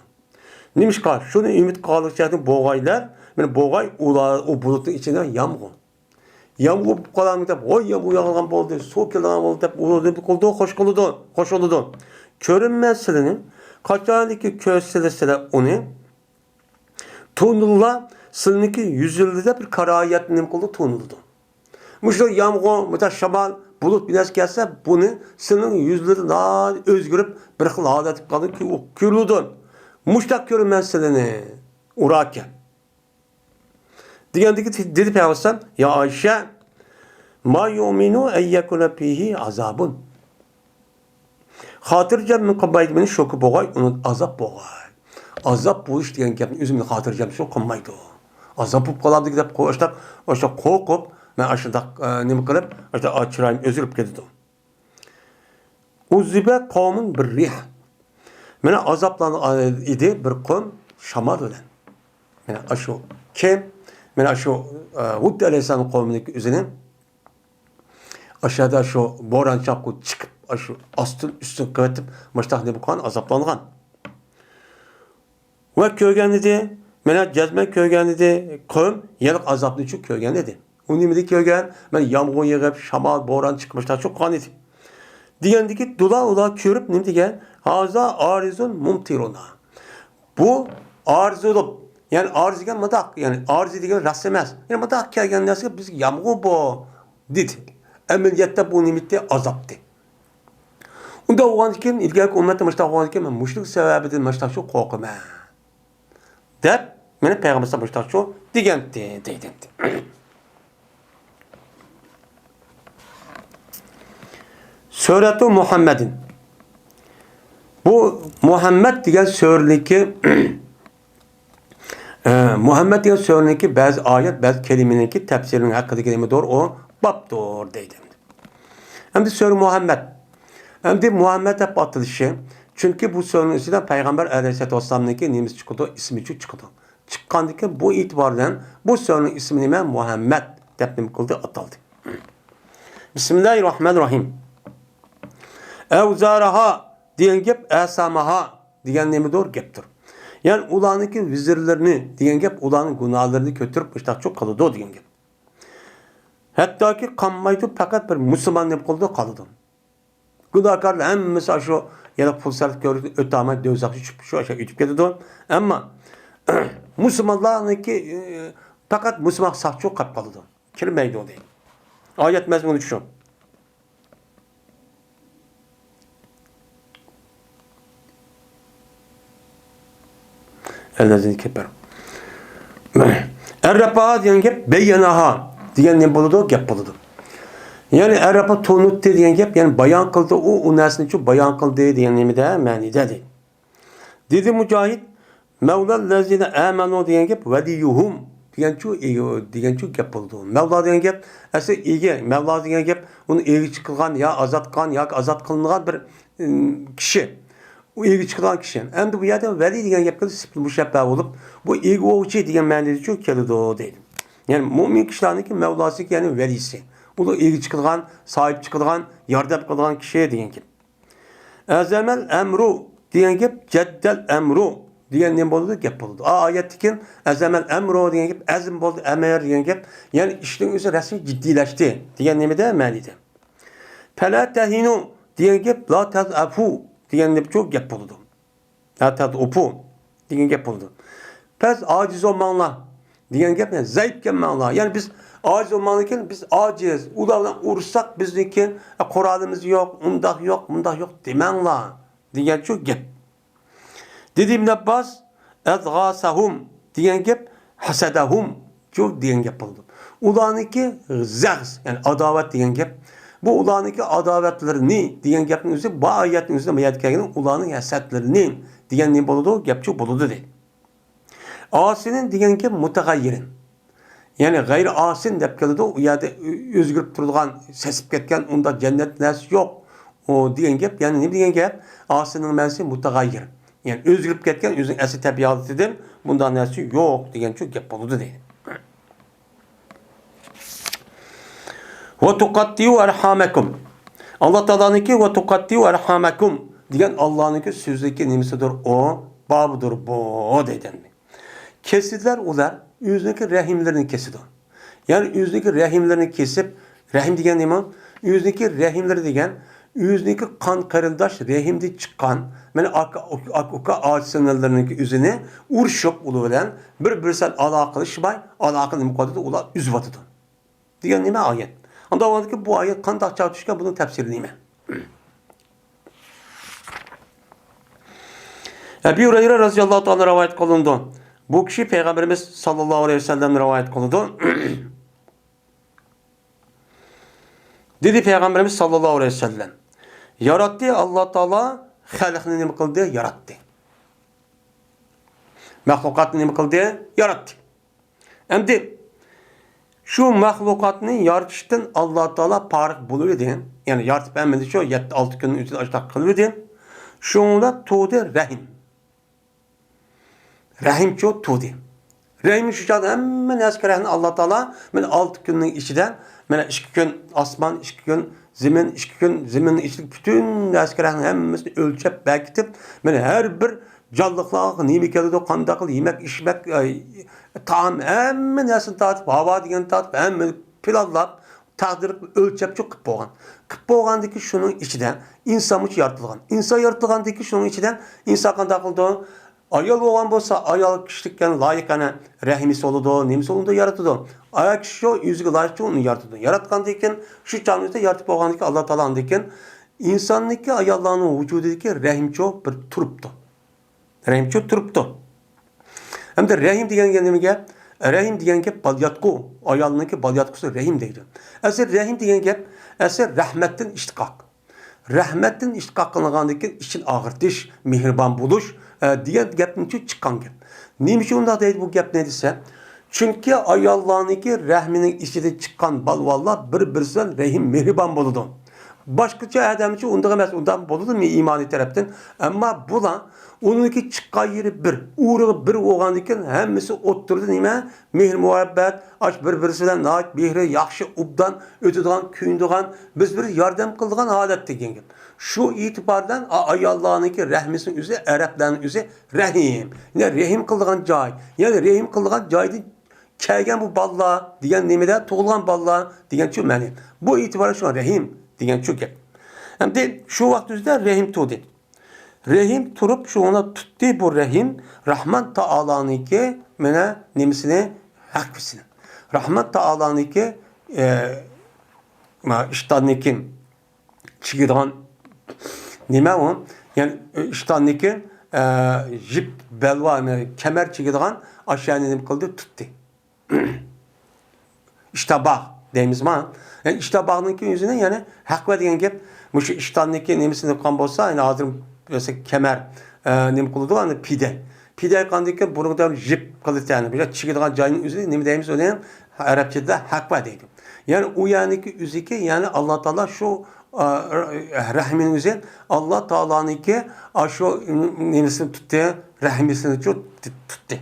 Neymiş kal? Şunu ümit kalıcı boğaylar beni boğay o bulutun içinden yağmur. Yağmur bu kadar mı? O yağmur yağılgan oldu, soğuk yağılgan oldu, hoş oldu. Körünmezsinin kaçanındaki köselesine onu tuğnulla sınıki yüzyılda bir karayet nem oldu tuğnuldu. Müşter yağmur, müta şamal, bulut biraz gelse bunu sının yüzleri daha özgürüp bir xil adet kaldı ki o körüldü. Müşter körünmezsini urarken. Diyendeki dedi Peygamber ya Ayşe ma yu'minu en yekuna fihi azabun. Hatırcam kılmaydı beni şoku boğay, onun azap boğay. Azap bu iş diyen gapni özümni hatırcam şu kılmaydı. Azap bu kaladı gidip koştak, oşta korkup, ben aşağıda nemi kılıp, aşağıda açırayım, özürüp gidiyorum. Uzzibe kavmin bir rih. Mene azaplan idi bir kavm şamar ölen. Mene aşu kim? Mene aşu Hud Aleyhisselam kavmindeki üzerine aşağıda şu boran çapku çıkıp aşu astın üstün kıvetip maçtak ne bu kan azaplangan. Ve köygen dedi. Mene cezme köygen dedi. Kavm yelik azaplı çok köygen dedi. Unimidi köygen men yağmur yağıp şamal boran çıkmışlar çok kan dedi. Diyendeki dula körüp ne diye haza arizun mumtiruna. Bu arz olup yani arz edilen madak yani arz edilen rastlamaz. Yani madak kelgen nasıl biz yağmur bu dedi. Ameliyette bu nimitte azaptı. Unda oğanken ilgili ümmette müştak oğanken ben müşrik sebebidir müştak şu korkma. Dep beni peygamber müştak şu digenti deydi. Suratu Muhammed'in. Bu Muhammed diyen sörleki Muhammed diyen sörleki bazı ayet, bazı kelimeninki tefsirinin hakkında kelime doğru o bab doğru deydi. Hem de sörü Muhammed. Hem de Muhammed hep atılışı. Çünkü bu sörünün içinden Peygamber Aleyhisselatü Vesselam'daki nimiz çıkıyor, ismi çıkıyor. Çıkkandaki bu itibardan bu sörünün ismini ben Muhammed tepnim kıldı, atıldı. Bismillahirrahmanirrahim. Evzaraha diyen gep esamaha diyen nemi doğru geptir. Yani ulanınki vizirlerini diyen gep ulanın günahlarını kötürüp işte çok kalıdı o diyen gep. Hatta ki kanmaydı fakat bir Müslüman ne kıldı kalıdı. Günahkarlar hem mesela şu ya da pulsarlık gördü ötama dövzakçı şu aşağı ütüp gidiyordu. Ama Müslümanlarınki fakat Müslüman sağ çok kapalıdı. Kelimeydi o değil. Ayet mezmunu şu. Ellezine keber. Errapa diyen gep beyyanaha diyen ne buludu? Gep buludu. Yani Errapa tonut diyen gep yani bayan kıldı o nesini çok bayan kıldı diyen nemi de mani dedi. Dedi Mücahit Mevla lezine amenu diyen gep veliyuhum diyen çok gep buludu. Mevla diyen gep ese iyi Mevla diyen gep onu iyi çıkılan ya azat kılan ya azat kılınan bir kişi. O ilgi çıkan kişi. Hem de bu yerde veli diyen yapılı müşebbeh olup bu ilgi o şey diyen manada çok kelide o değil. Yani mümin kişilerindeki Mevlası yani velisi. Bu da ilgi çıkan, sahip çıkan, yardım kılan kişiye diyen gibi. Ezemel emru diyen gibi ceddel emru diyen ne buldu? Gep buldu. Ayetteki ezemel emru diyen gibi ezim buldu, emer diyen gibi yani işin üzeri resmi ciddileşti diyen ne de manada. Fela tehinu diyen gibi la tezafu diyen de çok gep buldu. Hatta opu diyen gep buldu. Pes aciz olmanlar diyen gep ne? Zayıf gelmenler. Yani biz aciz olmanlarken biz aciz. Ulardan uğursak bizdeki Kur'an'ımız yok, undak yok, mundak yok demenler. Diyen çok gep. Dediğim Abbas edgâsahum diyen gep hasedahum çok diyen gep buldu. Ularınki zahz yani adavet diyen gep. Bu ulanıki adavetlerini diyen gapın üzerinde bu ayetin üzerinde meyadkerinin ulanın hasetlerini diyen ne buludu? Gapçı buludu değil. Asinin diyen gap mutagayyirin. Yani gayri asin dep geldi o yerde özgürüp durulgan sesip ketken onda cennet nesi yok. O diyen gap yani ne diyen gap? Asinin mensi mutagayyir. Yani özgürüp ketken özün esi tabiatıdır. Bundan nesi yok diyen çok gap buludu değil. Ve tukattiyu erhamekum. Allah Teala'nınki ve tukattiyu erhamekum diyen Allah'ınki sözdeki nimisidir o, babıdır bu deyden mi? Kesildiler ular, yüzdeki rahimlerini kesidir. Yani yüzdeki rahimlerini kesip, rahim diyen ne mi? Yüzdeki rahimleri diyen, yüzdeki kan karındaş rahimde çıkan, yani akıka ağaç sınırlarının üzerine urşup uluverden bir alakalı şibay, alakalı mukadede ular üzvatıdır. Diyen ne mi ayet? Onda vardı ki bu ayet kandak çarpışırken bunun tefsirini mi? Ebu Hureyre radıyallahu anh rivayet kılındı. Bu kişi Peygamberimiz sallallahu aleyhi ve sellem rivayet kılındı. Dedi Peygamberimiz sallallahu aleyhi ve sellem. Yarattı Allah Teala halkını nima qildi? Yarattı. Mahlukatni nima qildi? Yarattı. Endi şu mahlukatni yaratishdan Allah Teala farq bo'ladi. Yani yaratib hammasini shu 7-6 kunning ichida ashtaq qildi. Şunda tuğdu rahim. Rahim çok tuğdu. Rahim şu çağda hemen eskerahını Allah Teala ben 6 günün içinden ben 2 gün asman, 2 gün zemin, 2 gün zeminin içindeki bütün eskerahını hemmesini ölçüp bekitip ben her bir canlılıkla neymi keldi kandaklı yemek, içmek, taam hemen esini tatip, hava diyen tatip hemen planlap taqdir ölçüp çok kıp boğan. Kıp boğandaki şunun içinden insanmış yaratılgan. İnsan yaratılgandaki şunun içinden insan kandakıldı. Ayol olan bolsa ayol kişilikken layıkana rahimisi oludu, nemisi oludu yaratıdı. Ayol kişi şu yüzüge layıkçı onu yaratıdı. Yaratgandayken şu canlıysa yaratıp boğandaki Allah Teala'ndayken insandaki ayollarının vücudundaki rahimçi bir turuptu. Rahimçi turuptu. Hem de rahim diyen nemiga? Rahim diyen gap balyatku. Ayolunki balyatkusu rahim deydi. Eser rahim diyen gap eser rahmetten iştikak. Rahmetten iştikak kılıngandakin için ağırtış, mihriban buluş diyen gapning çıkan gap. Neymiş onda deydi bu gap ne dese? Çünkü ayollarınki rahminin içinde çıkan balvallar bir-birisinden rahim, mihriban buludu. Başkaça adamcı ondan emas, ondan buludu mu imani taraftan? Ama bulan onunki çıkan yeri bir, uğruğu bir oğandikin hemmisi oturdu nime? Mehr muhabbet, aç bir-birisinden naat, mehri, yaxşı, ubdan, ötüdüğün, küyündüğün, biz bir yardım kıldığın halet degen. Şu itibardan ayollarınki rahmisin üzeri, Arapların üzeri rahim. Yani rahim kıldığın cay. Yani rahim kıldığın caydı kelgen bu balla diyen nimede tuğulan balla diyen şu məni. Bu itibarı şu an rahim diyen şu gap. Hem de şu vaxtüzde rahim tuğdu. Rahim turup şu ona tuttu bu rahim Rahman Taala'nınki mene nimisini hakvisini. Rahman Taala'nınki iştahınki çıkıdan nime o? Yani iştahınki jip belva kemer çıkıdan aşağı nim kıldı tuttu. İştabağ deyimiz ma. Yani iştabağınınki yüzünden yani hak ve diyen gap bu iştahınki nimisini kan bolsa yani hazır mesela kemer nim kıldı yani pide. Pide kandaki burundan jip kılıt yani. Bir çıkıdan cayın üzerinde nim deyimiz öyle Arapçada hak ve deydi. Yani o yaniki üzeki yani Allah Teala şu rahmin üzerinde Allah Teala'nınki şu nimisini tuttu, rahmisini tuttu.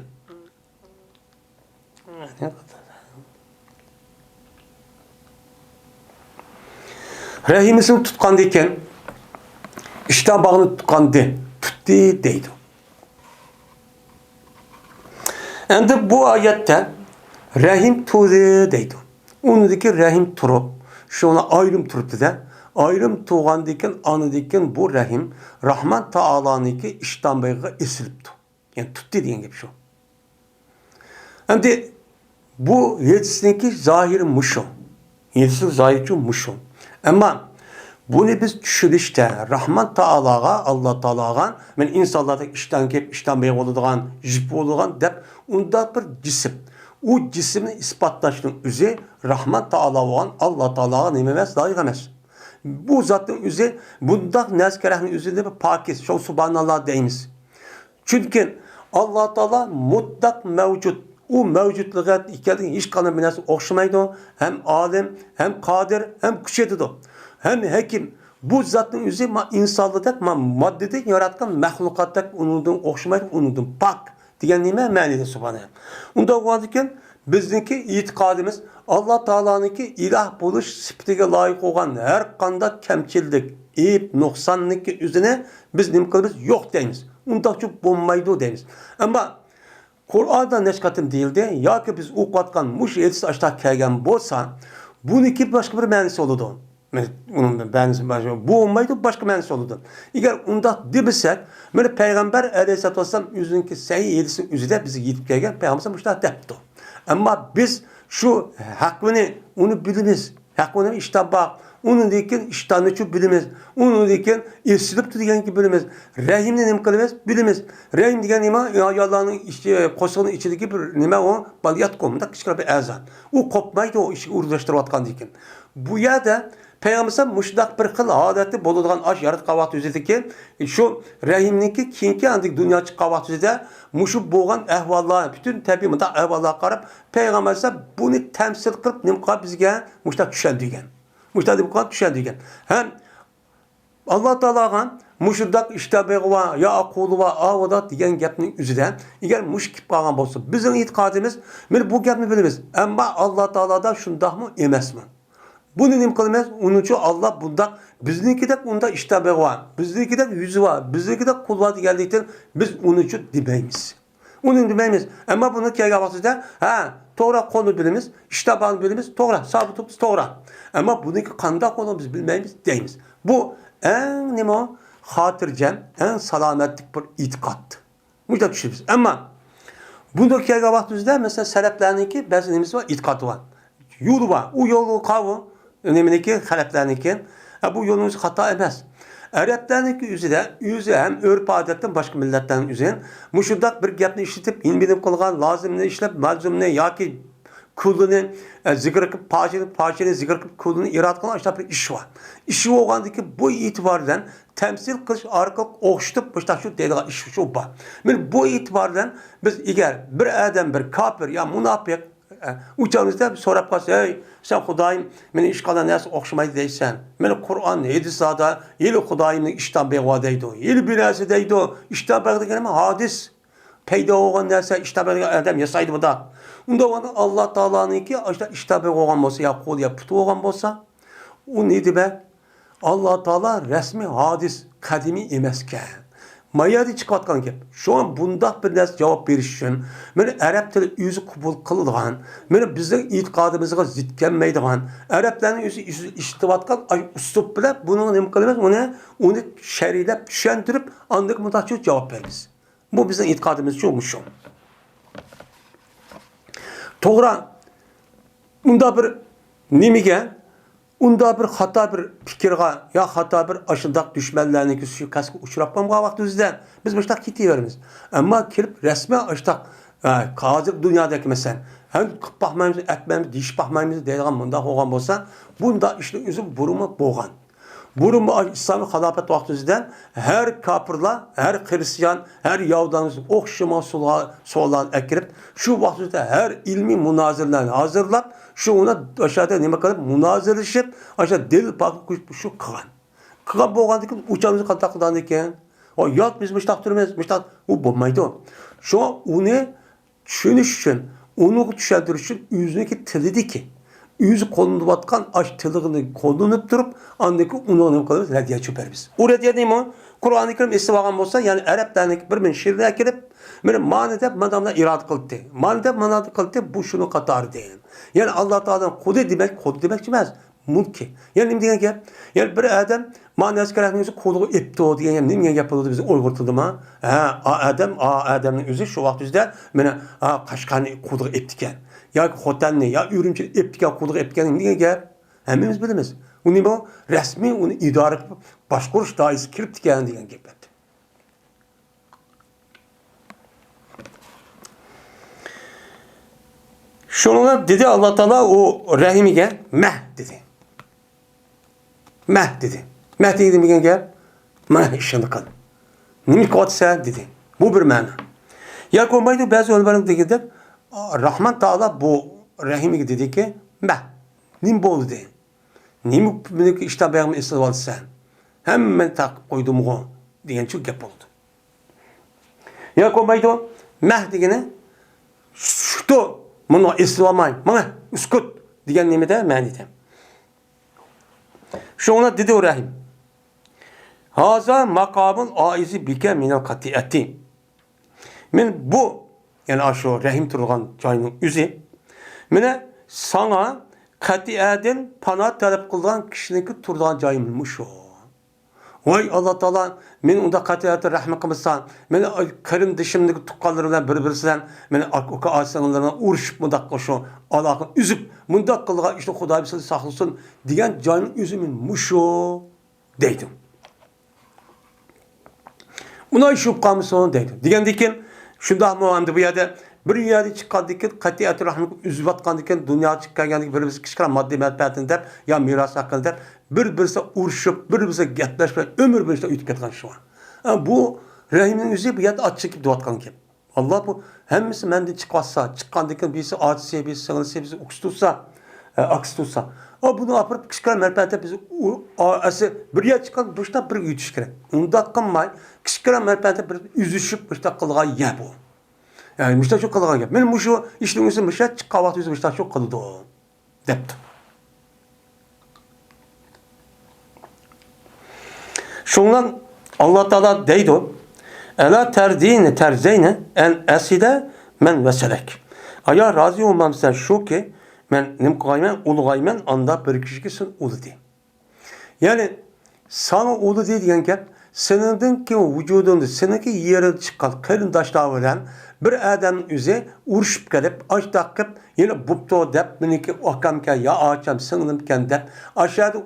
Rahimisini tutqandayken iştabağını tutqandı, tuttu deydi. Endi bu ayette rahim tuğdu deydi. Onundaki rahim turup, şu ona ayrım turuptu da, ayrım tuğandayken, anıdayken bu rahim Rahman Taala'nınki iştabağına esilipti. Yani tuttu diyen gibi şu. Endi bu yedisindeki zahiri muşum. Yedisi zahiri muşum. Ama bunu biz düşürüşte Rahman Taala'ga, Allah Taala'ga men insanlarda işten kep, işten bey oluduğun, jip oluduğun dep onda bir cisim. O cismini ispatlaştığın üzeri Rahman Taala olan Allah Taala'ga nimemes layık emas. Bu zatın üzeri bunda nezkerahın üzerinde bir pakiz, şu subhanallah deyimiz. Çünkü Allah Teala mutlak mevcut. O mevcutluğa ikildiğin hiç kanı binası okşamaydı. Hem alim, hem kadir, hem kuşetidir. Hem hekim. Bu zatın üzeri insanlıkta, maddede yaratkan mahlukatta unudun, okşamaydı, unudun. Pak diyen nime menidir subhanallah. Onda varken bizdeki itikadımız Allah Teala'nınki ilah buluş sıfatına layık olan her kanda kemçillik, eyip, noksanlık üzerine biz nimkılımız yok deyimiz. Onda çok bulmaydı deyimiz. Ama Kur'an'da neşkatım değildi. Ya ki biz okutkan muş elçisi aşağı kelgen bolsa bununki başka bir mənisi olurdu. Onun mənisi başka. Bu olmaydı başka mənisi olurdu. Eğer onda debilsek, böyle Peygamber Aleyhisselatü Vesselam yüzündeki sahih elçisinin yüzüde bizi yitip kelgen Peygamber muşta depti. Ama biz şu hakkını onu biliriz. Hakkını işte bak. Onun deyken iştahını çok bilimiz. Onun deyken irsilip diyen ki bilimiz. Rahimle nem kılımız bilimiz. Rahim diyen nima Allah'ın koşağının içindeki bir nima o baliyat komunda kışkıra bir ezan. O kopmaydı o işi uğraştırıp atkan deyken. Bu ya da Peygamber muşdak bir xil adeti boladigan aş yaratgan vaqt üzedeki şu rahimniki keyinki andik dünya chiqqan vaqt üzede muşu bo'lgan ahvollar, bütün tabiiy mundaq ahvollarga qarab Peygamber buni temsil qilib nimqa bizga muşdak tushundirgan. Muşdak deb qolib tushundirgan. Ham Allah Teala'ga muşdak iştabi va ya aqulu va avodat degan gapning o'zidan agar mush kelib qolgan bo'lsa, bizning e'tiqodimiz, men bu gapni bilamiz. Ammo Alloh taoloda shundaqmi emasmi? Buni nim qilamiz? Uning uchun Alloh bundaq biznikidek unda ishtabi va, biznikidek yuzi va, biznikidek qul va deganlikdan biz uning uchun demaymiz. Uning demaymiz. Ammo buni kelgan vaqtida, ha, to'g'ri qo'lni bilamiz, ishtabani bilamiz, to'g'ri, sabitimiz to'g'ri. Ammo buniki qanday qo'lni biz bilmaymiz deymiz. Bu eng nima xotirjam, eng salomatlik bir e'tiqod. Bunda tushunamiz. Ammo bunda kelgan vaqtimizda mesela salaflarniki ba'zi nimasi bor, e'tiqodi bor. Yo'li bor. U yo'lni qavi, nimaniki xalaflarniki, bu yo'limiz xato emas. Arablarniki o'zi ham urf odatdan boshqa millatlarning o'zi mushundaq bir gapni ishlatib, bilib qilgan, lozimni ishlab, mazmumni yoki kulini zikr qilib, pajini zikr qilib kulini irod qilgan ishlar bir ish bor. İşi bo'lgandiki bu e'tibordan temsil qilish orqali o'xshatib boshqa shu deydigan ish shu bor. Men bu e'tibordan biz agar bir odam bir kofir yo munofiq uçağımızda so'rab qolsa, "Ey, sen Xudoyim meni ish qilgan narsa o'xshamaydi deysan. Meni Qur'on hadislarda yili Xudoyimning ishdan beg'o deydi. Yili binasi deydi. Ishdan beg'o degan hadis paydo bo'lgan narsa ishdan beg'o odam yasaydi bunda. Unda Alloh taoloninki ishdan beg'o bo'lgan bo'lsa, yo qo'l yo put bo'lgan bo'lsa, u ne demek? Allah Teala resmi hadis kadimi emasken. Mayadi çıkartkan gap. Şu an bundaq bir narsa cevap berish uchun meni arab tili o'zi qabul qiladigan, meni bizning e'tiqodimizga zid kelmaydigan, arablarning o'zi ishlatayotgan uslub bilan buni nima qilamiz? Uni shar'iylab tushuntirib, andak mutaxassis javob beramiz. Bu bizning e'tiqodimiz uchun shu. To'g'ri. Unda bir nimaga unda bir xato bir fikrga ya xato bir aşındaq düşmanlarniki shu kasga uchrab qolgan vaqtimizda biz boshqa ketaveramiz. Ammo kelib rasman aşındaq hozir dunyodagi masalan ham qilib baxmaymiz, atmaymiz, deyish baxmaymiz deydigan bunda bo'lgan bo'lsa, bunda ishni o'zi burumi bo'lgan. Burumi İslam'ın xilofat vaqtimizda her kafirlar, her Hristiyan, her Yahudanız o'xshama so'llarni akirib, shu vaqtda her ilmiy munozirlarni hozirlab şu ona aşağıda nima qilib munozirlashib, aşağı dil bakıp şu qilgan. Qilgan bo'lgandan uçağımızı qanday qilgan ekan? O yo'q biz mushtaq turamiz, mushtaq u bo'lmaydi. Şu uni tushunish uchun, uni tushuntirish uchun o'ziniki tilidiki, o'zi qo'llanayotgan ash tiligini qo'llanib turib, andaki uni nima qilamiz? Radiya cho'parmiz. U radiya nima? Qur'oni Karim esib olgan bo'lsa, ya'ni arablarniki bir min she'rga kirib, meni ma'noda madamlar irod qildi. Ma'noda qildi, bu shuni qatori degan. Yani Allah Teala'nın kudret demek emas, mulki. Yani nima degan gap? Yani bir adam ma'nosi kerakligini qo'liga epdi degan nima gap bo'ldi biz o'yg'irtildimi? Adamning o'zi shu vaqtda meni Qashqarni qo'liga epdi ekan. Yoki Xotanni yo Urumchini epdi ekan, qo'liga epdi ekan degan gap. Hammamiz bilamiz. Uni bu rasmiy uni idora qilib boshqarish doirasiga kirib ekan degan gap. Şununla dedi Allah Teala o rahimiga meh dedi. Meh dedi. Meh dedi degan gap, mana ishini qil. Nima qotsa dedi. Bu bir ma'no. Ya ko'maydi ba'zi olimlar deganda Rahman Taala bu rahimiga dediki, meh. Nim bo'ldi? Nima meniki ishda bayam esib olsan? Hamma taqib qo'ydim-ku degan shu gap bo'ldi. Ya ko'maydi meh degani shu Bunu İslam'ay, bana uskut diyen nimede ma'nida. Şuna dedi o rahim. Haza makamın aizi bike minel katiyeti. Men bu yani aşo rahim turgan joyning o'zi mene sana katiyeden pana talep kılgan kişiniki turgan joyim şu. Vay Allah Teala men unda qatiyatı rahmet qilsan, meni karim dishimdagi tuqqanlar bilan bir-birisidan meni aka asanlardan urishib mundaq qo'shu aloqani uzib mundaq qilgan ishni Xudo bizni saqlasin degan joyning o'zi men musho deydim. Buna shubhamson deydi. Degandan keyin shundaqmi endi bu yerda Bir yerde çıkandıkken katiyat rahmini üzüp atkandıkken dünya çıkandıkken birimiz kişiler maddi menfaatini der ya miras hakkını der bir-birisi uruşup bir-birisi getleşip ömür boyu ötüp ketken şu an. Yani bu rahimin yüzü bir yerde at çekip doğatkan kim? Allah bu hemmisi menden çıkmazsa, çıkandıkken birisi acısı, birisi sığınısı, birisi ukstutsa, aksi tutsa. O bunu yapıp kişiler menfaatine bizi bir yer çıkan başta bir ütüş gerek. Onda kanmay kişiler menfaatine bir üzüşüp başta kılğa ye bu. Yani müşteri çok kılğa ye. Benim şu işlemizin müşteri kahvaltı yüzü müşteri çok kıldı o. Depti. Şundan Allah Teala deydi o. Ela terdine terzeyne en eside men veselek. Aya razı olmam sen şu ki men nimkaymen ulgaymen anda bir kişisin ulu di. Yani sana ulu di diyen gap senin ki vücudunda seninki yere çıkan kırındaşlar bilen bir adamın yüzü uruşup gelip aç takıp yine bupto dep miniki okamken ya ağaçam sınırımken dep aşağıda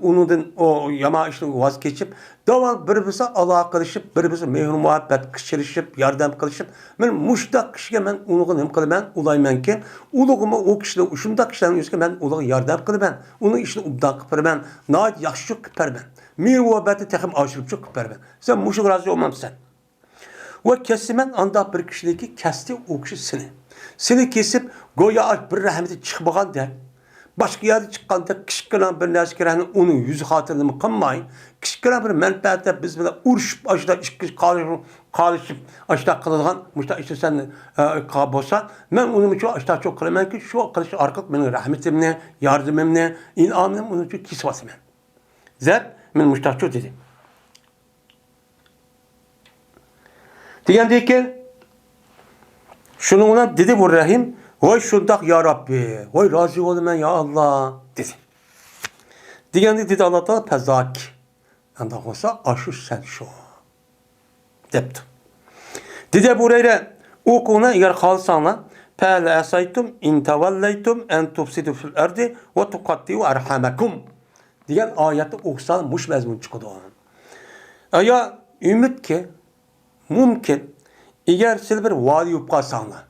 unudun o yama işini vazgeçip daval birbirine alakalaşıp birbirine mehir muhabbet kışırışıp yardım kılışıp ben muştak kişiye ben unuğun hem kılı ben ulaymen ki uluğumu o kişide uşumda kişilerin yüzüne ben uluğu yardım kılı ben onun işini ubdan kıpır ben naat yakşı kıpır ben mehir muhabbeti tekim aşırıp çok kıpır ben sen muşuk razı olmam sen. Ve kesimen anda bir kişideki kesti o kişi seni. Seni kesip goya bir rahmeti çıkmagan der. Başka yerde çıkkanda kişilerin bir neskerenin onun yüzü hatırını kanmayın. Kişilerin bir menfaatte biz böyle uruşup aşağıda kalışıp aşağıda kılılgan. Müştah işte sen kabosan. Ben onun için aşağıda çok kılamam ki şu arkadaşı arkat benim rahmetimle, yardımımla, inanım onun için kisvasım. Zer ben müştah çok dedi. Diyen ki şununla dedi bu Rahim vay şundak ya Rabbi vay razı olun ben ya Allah dedi. Diyen dedi Allah Teala pezak yandak olsa aşı sen şu depti. Dedi buraya o konu eğer kalsanlar فَلَا اَسَيْتُمْ اِنْ تَوَلَّيْتُمْ اَنْ تُفْسِدُوا فِي الْاَرْضِ وَتُقَطِّعُوا اَرْحَمَكُمْ diyen ayette okusan muş mezmun çıkıyordu. Ya ümit ki mümkün eğer siz bir vali yapkarsanlar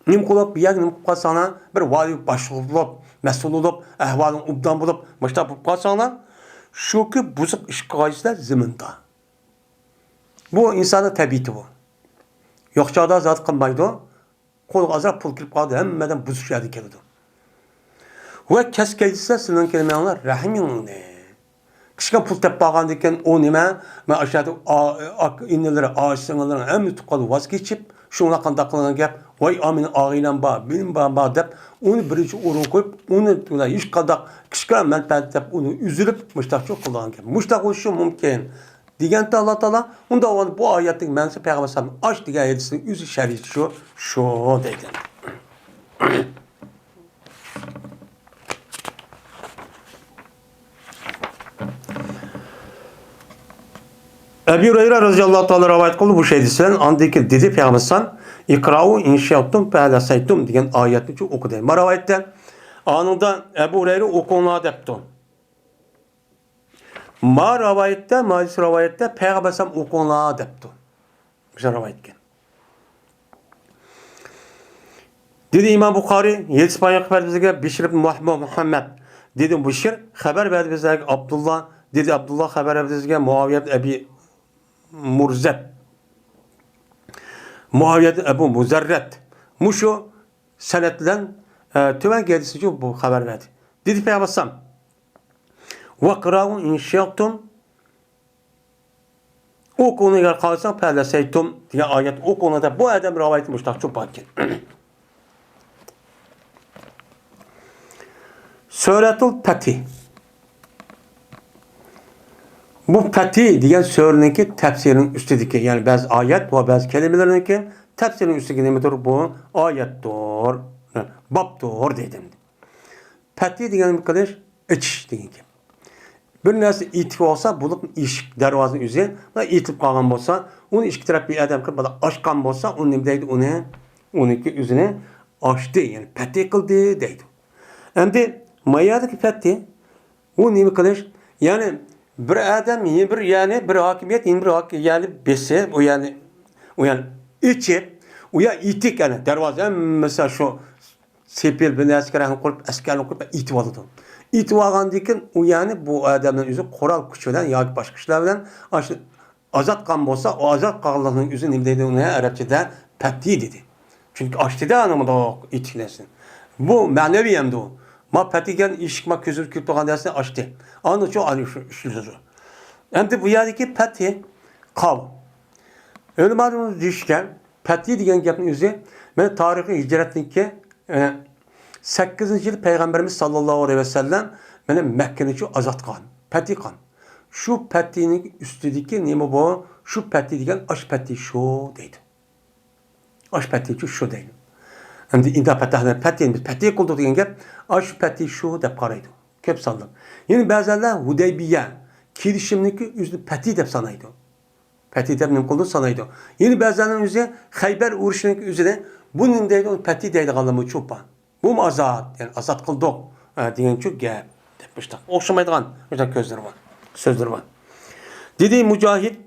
nim kılıp bir yer nim yapkarsanlar bir vali başlıp mesul olup ehvalın ubdan bulup başta yapkarsanlar şu ki bozuk işgalisler ziminde. Bu insanın tabiatı bu. Yoksa da zat kılmaydı. Kol azra pul kirip kaldı. Hemmeden bozuk şeydi geldi. Ve keskeydiyse sizin kelimeler rahimin ne? Kişiye pul tep bağlan diken o nime ve aşağıda inneleri ağaçsınların hem tukalı vazgeçip şuna kandak kılınan gep vay amin ağıyla bağ benim bağ dep onu birinci orun koyup onu hiç kandak kişiye menfaat dep onu üzülüp müştak çok kılınan gep müştak oluşu mümkün diyen de Allah Teala onda bu ayetin mensi Peygamber sallallahu aç diye ayetinin yüzü şerhi şu dedi. Ebu Hureyre radıyallahu ta'ala rivayet kıldı bu şeydisinden andaki dedi Peygamber sallallahu İkra'u inşaattum fe'lasaytum diyen ayetini çok okudu. Bu rivayette anında Ebu Hureyre okuna depti. Ma rivayette, mazis rivayette Peygamber sallallahu okuna depti. Güzel rivayetken. Dedi İmam Bukhari, Yedis Payı haber bizge Bişir ibn Muhammed. Dedi Bişir, haber verdi bizge Abdullah. Dedi Abdullah haber verdi bizge Muaviye Ebi Murzet. Muaviye Ebu Muzerret. Muşu senetlen tüven gelisi bu haber verdi. Dedi Peygamber sallallahu وَقْرَاهُ اِنْشَاءَتُمْ o konuya kalırsan perdeseytum diye ayet o konuda bu adam rivayet müştak çok bakin. Suretul Fatih. Bu Fatih diyen sureninki tefsirin üstündeki yani bazı ayet ve bazı kelimelerinki tefsirin üstündeki nedir bu? Ayettir. Babdır dedim. Fatih diyen bir kadar iç deyin ki. Bir narsa itib olsa, bulup eshik darvozani o'zi va itib qolgan bo'lsa, uni ikki taraf bir odam kirib ochgan bo'lsa, uni nima deydi? Uniki o'zini ochdi, ya'ni fatih qildi deydi. Endi mayadagi fatih u nima qilish? Ya'ni bir odam, bir hokimiyat, bir hokimiyat besi, u yani içib, Uya itik yani dervaza mesela şu sepil bir askerani kurup askerani kurup itip aldı. İtip algandan u yani bu adamın yüzü koral kuch bilen yoki boshqa ishlar bilan azat qilgan bo'lsa, o azat qilganlikning o'zi nima deydi uni arabchada patti dedi. Çünkü açtı da anamda itiklesin. Bu manevi hem de o. Ma patigen işikma közür küp doğan dersin açtı. Anı çok anı şu. Hem de bu yerdeki pati kav. Öyle malum dişken pati diyen gapın yüzü ben tarihi hicretindeki 8. yıl Peygamberimiz sallallahu aleyhi ve sellem beni Mekke'ni şu azat kan. Pati kan. Şu patinin üstündeki neymi bu? Şu pati diyen aş pati şu deydi. Aş pati şu deydi. Hem de inda patahlar patiyen biz pati kıldık diyen gap aş pati şu dep karaydı. Köp sandım. Yani bazılar Hudeybiye kirişimdeki üstü pati dep sanaydı. Pati dep ne kıldı sanaydı. Yani bazılarının yüzü Hayber uğraşındaki üzerine bunun deydi o pati deydi kalımı çoban. Bu mu azat? Yani azat kıldık. Diyen çok gap demişler. Okşamaydıgan gözleri var. Sözleri var. Dedi Mücahit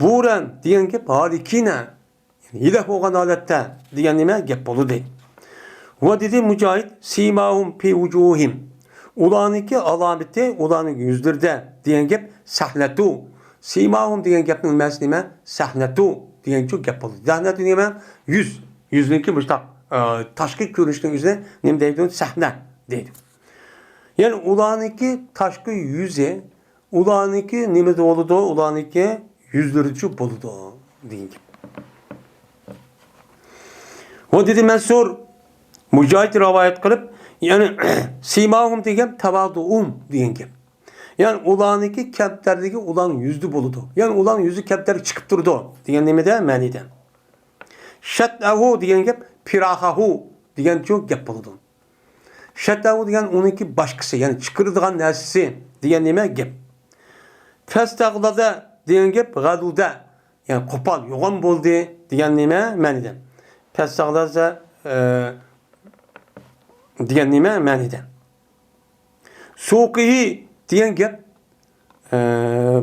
buran diyen gap halikine ilah olgan halette diyen nime gap bolu değil. Ve dedi Mücahit simahum fi vucuhim. Ulaniki alameti ulaniki yüzlerde diyen gap sahletu. Simahum diyen gapın mesnime sahletu diyen çok gap bolu. Sahletu nime yüz. Yüzünki müştak. Taşkı görünüşünün yüzüne nime deydi sahne deydi. Yani ulaniki taşkı yüze ulaniki nime dolu da ulaniki yüzleri çok bolu da diyen gibi. O dedi Mansur Mücahit rivayet kılıp yani simahum degen tavaduum diyen gibi. Yani ulaniki kemplerdeki ulan yüzlü boludu. Yani ulan yüzü kempleri çıkıp durdu. Diyen neme de meniden. Şettahu diyen gibi pirahahu diyen çok gap boludu. Şettahu diyen onunki başkası yani çıkırdığın nesisi diyen neme gap. Festağlada diyen gibi gaduda yani kopal yoğun boldu diyen neme meniden. Festağlada diyen nime meniden. Suqihi diyen gap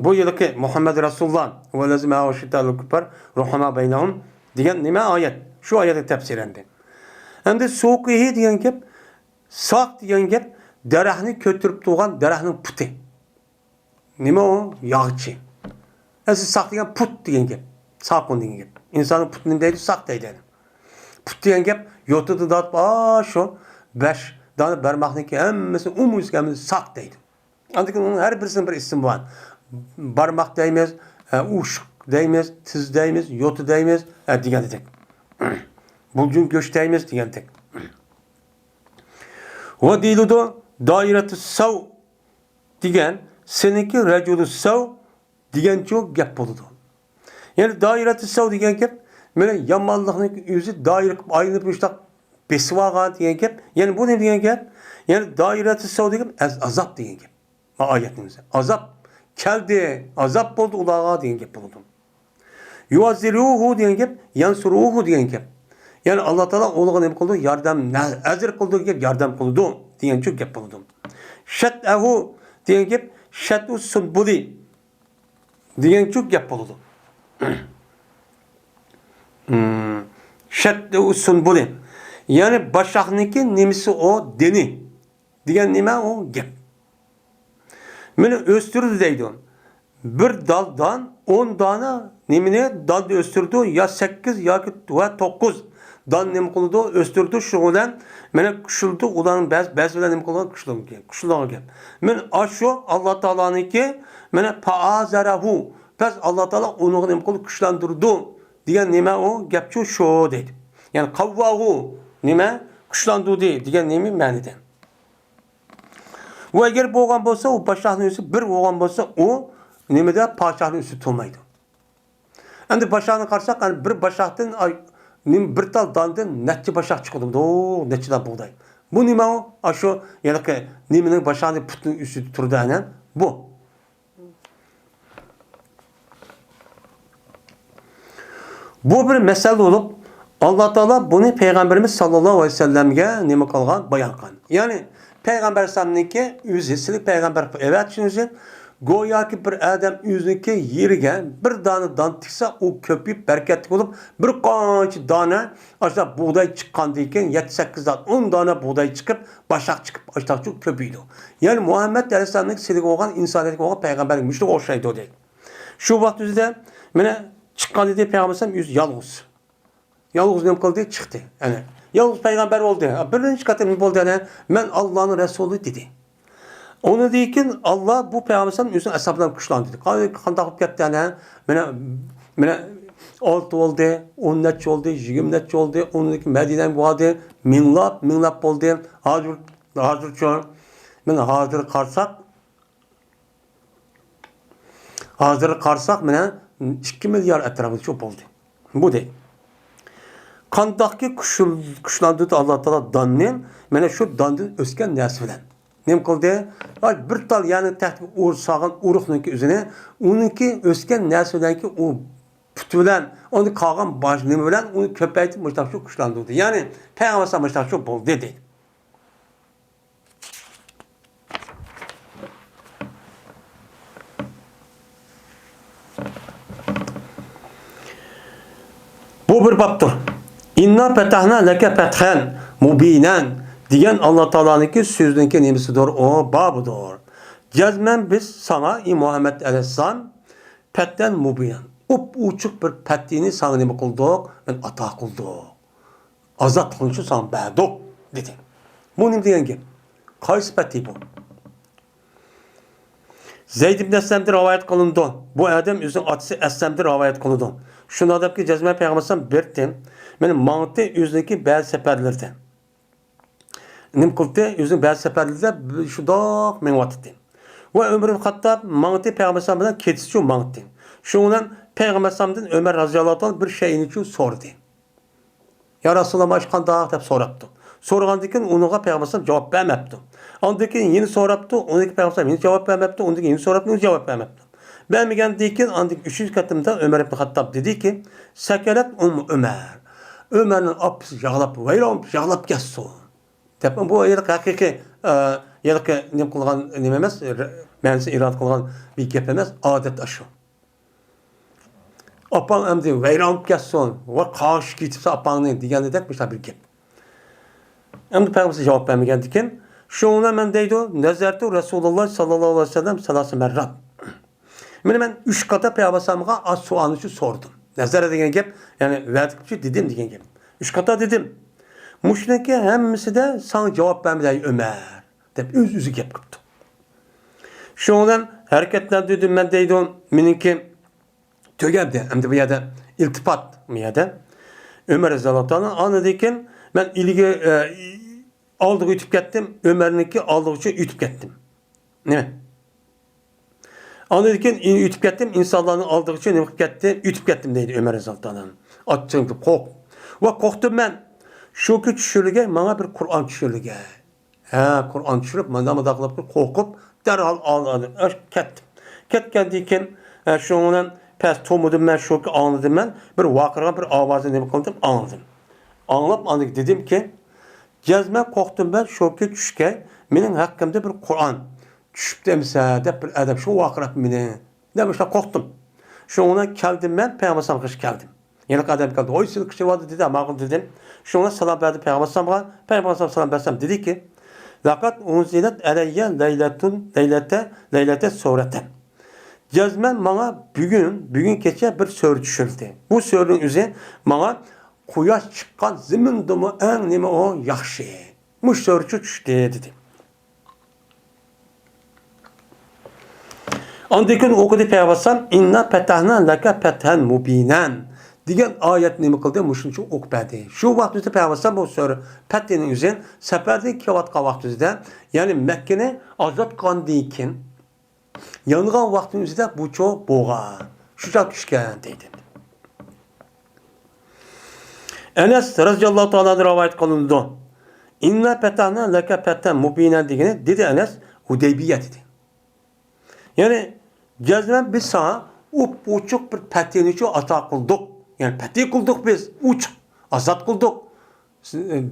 bu yılki Muhammed Resulullah ve lazım aşittalı kupar ruhama beynahum diyen nime ayet. Şu ayeti tefsirendi. Hem de suqihi diyen gap saq diyen gap derahını kötürüp doğan derahının putu. Nime o? Yağçı. Esas saq diyen put diyen gap. Saqon diyen gap. İnsanın putunun deydi saq deydi. Put diyen gap yotudu da şu 5 tane barmakniki hemmesi umuzkemiz sak deydi. Ancak onun her birisinin bir isim var. Barmak deymiz, uşuk deymiz, tiz deymiz, yotu deymiz, diyen dedik. Bulcun göç deymiz, diyen dedik. O diludu dairatı sav diyen seninki reculu sav diyen çok gap buludu. Yani dairatı sav diyen gap böyle yamanlığının yüzü daire ayrılıp uçtak besvaga diyen gap. Yani bu ne diyen gap? Yani dairatı sav diyen gap azap diyen gap. Ayetimize. Azap keldi, azap oldu ulağa diyen gap bulundum. Yuazziruhu diyen gap, yansuruhu diyen gap. Yani Allah Teala oğluğa ne kıldı? Yardım, ezir kıldı gap, yardım kıldı diyen çok gap bulundum. Şet'ehu diyen gap, şet'u sunbuli diyen çok gap bulundum. Şet'u sunbuli. Yani başakniki nimisi o deni. Diyen nime o gap. Mene östürdü deydi on. Bir daldan 10 tane nimine dal östürdü ya 8 ya 9 dal nim kıldı östürdü şuğulan mene kuşuldu ulanın bezvelen nim kıldı kuşuldu gap. Men aşo Allah Teala'nın ki mene paazarahu pes Allah Teala onu nim kıldı kuşlandırdı diyen nime o gapçu şu deydi. Yani kavvahu nime kuşlandırdı diyen nimi meniden. Ve eğer bu olan olsa o başakның üstü bir olan olsa o nemede padişahның üstü tutulmaydı. Endi başakны qarsak yani bir başaktan bir tal dandan neçe başak çıkıldı. O neçe dal buğday. Bu nime o? Aşo yani ki nemenin başakның putun üstü tuturdu aynen bu. Bu bir mesele olup Allah Teala bunu Peygamberimiz sallallahu aleyhi ve sellem'e neme kılgan bayan kılgan. Yani Peygamber sallallahu yüzü silik peygamber evet şimdi Go'yoki bir adam o'ziniki yeriga bir dona don tiksa, u ko'payib barakatli bo'lib, bir qancha dona aşağı buğday chiqqandan keyin 7-8 dona, 10 dona buğday chiqib, bashaq chiqib, aşağı ko'paydi. Ya'ni Muhammad alayhisolamning siligi bo'lgan insoniyatga bo'lgan payg'ambarlik mushlik o'xshaydi deydi. Shu vaqt o'zida mana chiqqan edi payg'ambar o'zi yolg'iz. Yolg'iz nima qildi? Chiqdi. Ana yolg'iz payg'ambar bo'ldi. Birinchi qatim bo'ldi, men Allohning rasuli dedi. Onu deyken Allah bu peygamberin üzerine hesaplar kuşlandı. Qanday qilib ketdi ana? Mana 6 oldu, 10 neçe oldu, 20 neçe oldu, onunki Medine vardı, minglab oldu. Hazır şu. Mana hazır qarsak mana 2 milyar etrafında çok oldu. Bu değil. Qandaqki kuşlandı Allah Taala danni, mana şu dandan o'sgan narsa bilan. Nima qildi? Bir tal ya'ni taxtga ursag'in urug'niki o'zini, uniki o'sgan narsadanki u puti bilan, uni qolgan bosh nima bilan uni ko'paytirib mushtaq shu kuchlantirdi. Ya'ni payg'ambar mushtaq shu bo'ldi dedi. Bu bir babdır. İnna fetahna leke fethan mubinan diyen Allah Teala'nınki sözünki nemisidir, o babıdır. Cezmen biz sana Muhammed Aleyhisselam petten mubinan. Uçuk bir pettiğini sana nemi kıldık, ben ata kıldık. Azat kılınçı sana bədik, dedi. Bu nemi diyen ki? Kayısı petti bu? Zeyd ibn Eslem'de rivayet kılındı. Bu adam özünün atısı Eslem'de rivayet kılındı. Şunu adab ki Cezmen Peygamber'den birdim. Benim mantı özündeki bel seferlerdi. Nim kıldı, özünün bel seferlerdi şudak men vatıdı. Ve Ömer'in hatta mantı Peygamber'den ketisi şu mantı. Şundan Peygamber'den Ömer radıyallahu anh bir şeyini şu sordu. Ya Resulullah başkan daha hep soraptı. Sorğandıkın onuğa Peygamber'den cevap vermepti. Andaki yeni soraptı, ondaki Peygamber'den yeni cevap vermepti, ondaki yeni soraptı, yeni cevap vermepti. Vermegen deyken andaki 3. katımda Ömer ibn Hattab dedi ki, Sekelet Ömer. Ömer'in apısı yağlap geçsin. Tabi bu hakiki ne kılgan ne emez, mənisi irad kılgan bir gep emez, adet aşı. Apan emdi veyran geçsin, ve karşı gitipse apanın diyende de bir gep. Emdi Peygamber'e cevap vermegen deyken, şuna ben deydi, nezerti Resulullah sallallahu aleyhi ve sellem salası merrab. Ben 3 kata Peygamber'e az sualını sordum. Nezere degen gep, yani verdikçe dedim degen gep. 3 kata dedim. Müşriki hemmisi de sana cevap vermedi Ömer. Dep üzü gep kıptı. Şundan hareketler dedim ben deydim, meninki tögebdi. Hem de bu yerde iltifat mı yerde. Ömer Ezalatan anladıyken ben ilgi aldığı ütüp gettim. Ömer'inki aldığı için ütüp gettim. Ne? Anladıyken ütüp gettim. İnsanların aldığı için ütüp gettim deydi Ömer Ezalatan. Atçım ki kork. Ve korktum ben. Şu ki düşürlüge bana bir Kur'an düşürlüge. Kur'an düşürüp bana da korkup derhal ağladım. Kettim. Ketgendiyken şundan pes tomudum ben şu ki anladım ben. Bir vakıra bir avazı ne kıldım anladım. Anlayıp dedim ki cezme korktum ben şu ki düşke benim hakkımda bir Kur'an düşüp demişse de bir adam şu vakıra beni demişler korktum. Şundan geldim ben Peygamber'e kış geldim. Yine adam geldi. Oy sizi kışı vardı dedi ama dedim. Şuna selam verdi Peygamber'e. Peygamber'e selam versem dedi ki Lakat unzilet aleyye leylete sureten. Cezmen bana bugün gece bir sör düşürdü. Bu sörün üzerine bana kuyaş çıkan zemin dumu en nime o yakşı. Bu sörçü düştü dedi. Andaki okudu Peygamber'e inna petahna leke pethen mubinen. Diyen ayet nemi kıldı, muşunçu okbedi. Şu vaxtüzde Peygamber bu soru Pette'nin üzerine seferde 2 vatka vaxtüzde yani Mekke'ne azat kandiyken yanıgan vaxtüzde bu çoğu boğa. Şu çok düşken deydi. Enes radıyallahu ta'ala rivayet kılındı. İnna petahna leke petten mubinen diyene dedi Enes Hudeybiye dedi. Yani cezmen biz sana uçuk bir Pette'nin çoğu ata kıldık. Yani peti kıldık biz, uç, azat kıldık.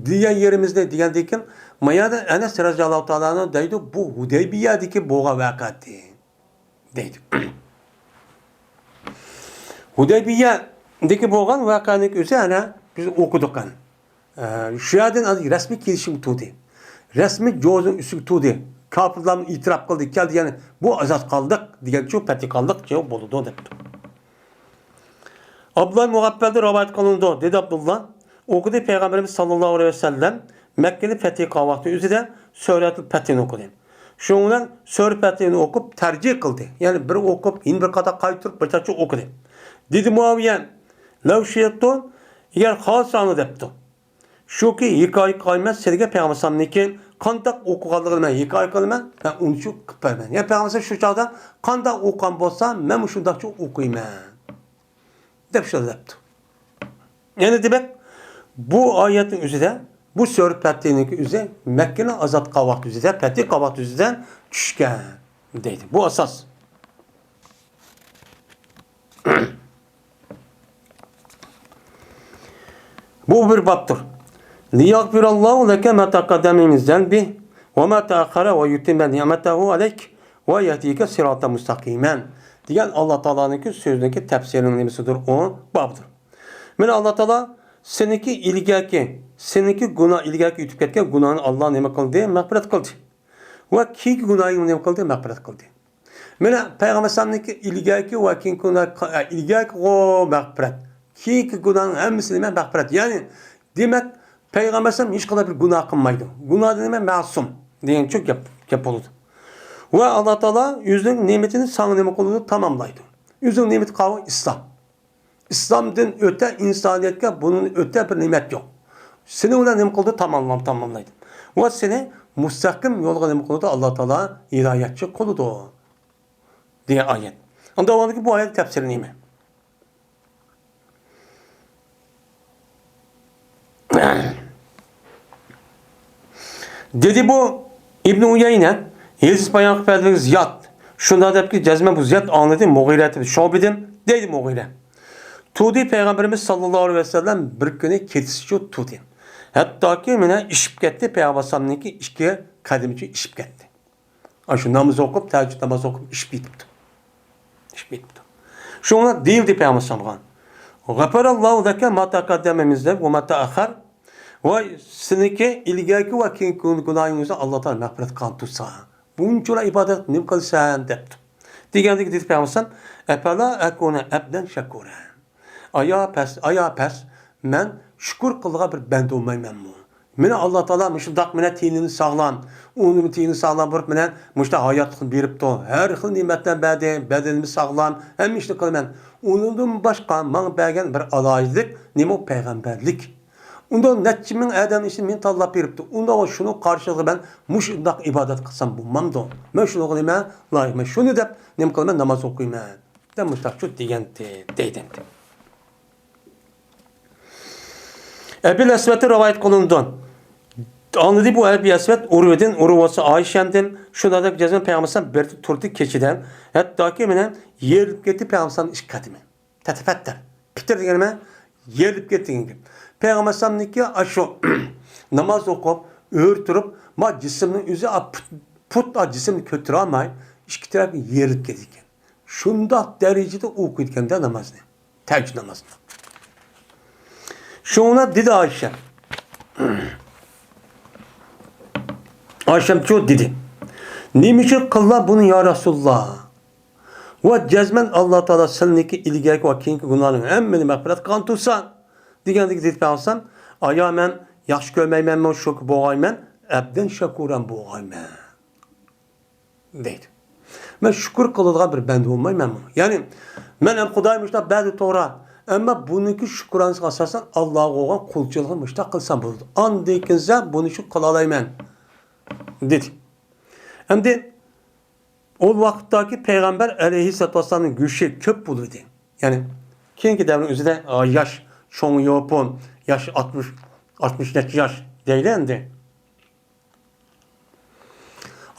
Diyen yerimizde diyen deyken, Maya'da Enes radıyallahu ta'ala'nın deydi, bu Hudeybiye'deki boğa vakati. deydi. Hudaybiye'deki boğan vakanlık üzerine biz okuduk. Şu yerden resmi gelişim tutdu. Resmi cozun üstü tutdu. Kapıdan itiraf kıldı. Geldi yani bu azat kaldık. Diyen çok peti kaldık. Cevap oldu. Abdullah Muhabbel'de rivayet kılındı. Dedi Abdullah. Okudu Peygamberimiz sallallahu aleyhi ve sellem Mekke'nin fethi kavvaktı üzere Suretul Fetih'ini okudu. Şundan Suretul Fetih'ini okup tercih kıldı. Yani bir okup yine bir kata kaytırıp bir taçı okudu. Dedi Muaviye Levşiyetun eğer hasanı depti. Şu ki hikaye kaymaz serge Peygamber sallallahu kandak okuğanlığını ben hikaye kılmam ben onu şu kıpırmam. Yani Peygamber şu çağda kandak okuğan bolsa ben şundak çok okuyayım. Dep şöyle depti. Yani demek bu ayetin üzerinde bu Sure Fetih'in üzerinde Mekke'nin azat kavakt üzerinde Fetih kavakt üzerinden düşken deydi. Bu asas. Bu bir baptır. Liyagfirallahu leke ma taqaddama min zenbi ve ma ta'akhara ve yutimma ni'metahu aleyk ve yehdike siratan mustakimen. Diyen Allah Teala'nın sözündeki tefsirinin nimesidir. O babdır. Yani Allah Teala seninki ilgaki günah ilgaki yutub ketken günahını Allah nima kıldı? Mağfiret kıldı. Ve ki günahını nima kıldı? Mağfiret kıldı. Mana Peygamber sallallahu ilgaki ve ki günah ilgaki o mağfiret. Ki günahın hemmisini mağfiret. Yani demek Peygamber sallallahu hiç kadar bir günah kılmaydı. Günah deneme masum diyen çok yap oldu. Ve Allah Teala yüzünün nimetini sana nima kıldı tamamlaydı. Yüzünün nimeti kavga İslam. İslam'dan öte insaniyetke bunun öte bir nimet yok. Seni ona nima kıldı tamamlaydı. Ve seni müstakim yolga nima kıldı Allah Teala hidayetçi kıldı diye ayet. Onda o ki bu ayet tefsiri neymi? Dedi bu İbn Uyeyne Yezid Bayan Fedvek Ziyad şunda da ki cezme bu Ziyad anladı Muğire'de şobidim dedi Muğire. Tudi Peygamberimiz sallallahu aleyhi ve sellem bir günü ketişiyor tudi. Hatta ki mene işip gitti Peygamber sallallahu aleyhi ve işkiye kadimici işip gitti. Şu namaz okup teheccüd namazı okup işip gitti. Şuna değildi Peygamber sallallahu aleyhi ve sellem. Gafarallahu zeke ma taqaddememizde ve ma ta'akhar ve seninki ilgaki ve kin günahınızı Allah Teala mağfiret kan tutsa. Bunca ibadet ne kılsan depti. Diğerinde dedi Peygamber sallallahu aleyhi ve sellem efela ekune ebden şekura. Aya pes men şükür kıldığa bir bende olmayım mu? Mene Allah Teala müştak mene tinini sağlam, onun tinini sağlam bırak mene müştak hayatını berip to. Her xil nimetten bedenimiz sağlam, hem işte kılmen. Onundan başka man bergen bir alaylık, nemo peygamberlik. Ondan netçimin adam için min Allah berip to. Ondan o şunu karşılığı ben müştak ibadet kılsam bulmam da. Ben şunu kılayım layık ben şunu dep nem kılman namaz okuyayım. De müştak şu deydim. Ebil Esved'e rivayet kılındı. Anladı bu Ebil Esved Urve'den, Urvası Ayşe'den, şuna da cezmen Peygamber'den berdi turdu keçiden. Hatta ki mene yerip gitti Peygamber'den iş kadimi. Tetefetter. Peter diyenime yerip gitti gibi. Peygamber'den ki aşı namaz okup, örtürüp, ma cisiminin üzeri put cisimini kötüremay, iki tarafı yerip gitti. Şunda derecede okuyurken de namazını. Teheccüd namazını. Şuna dedi Ayşe. Ayşem çok dedi. Nimişin kılla bunu ya Resulullah. Ve cezmen Allah Teala seninki ilgili ve kinki günahının emmeni mağfiret kan tutsan. Diğerindeki dedi Peygamber aya men yaxşı görmeymen men şok boğaymen ebden şakuran boğaymen. Deydi. Ben şükür kılıdığına bir bende olmayım men. Yani men hem Kudaymış da bende toğra. Ama bununki şükranızı asasan Allah'a olan kulçuluğu müştak kılsam buldu. Andaykinse bunu şu kılalayım dedi. Hem de o vakitteki Peygamber aleyhisselatü vesselam'ın güçü köp bulurdu. Yani kinki devrin üzerinde yaş çoğun yopun, yaş 60 net yaş değilendi.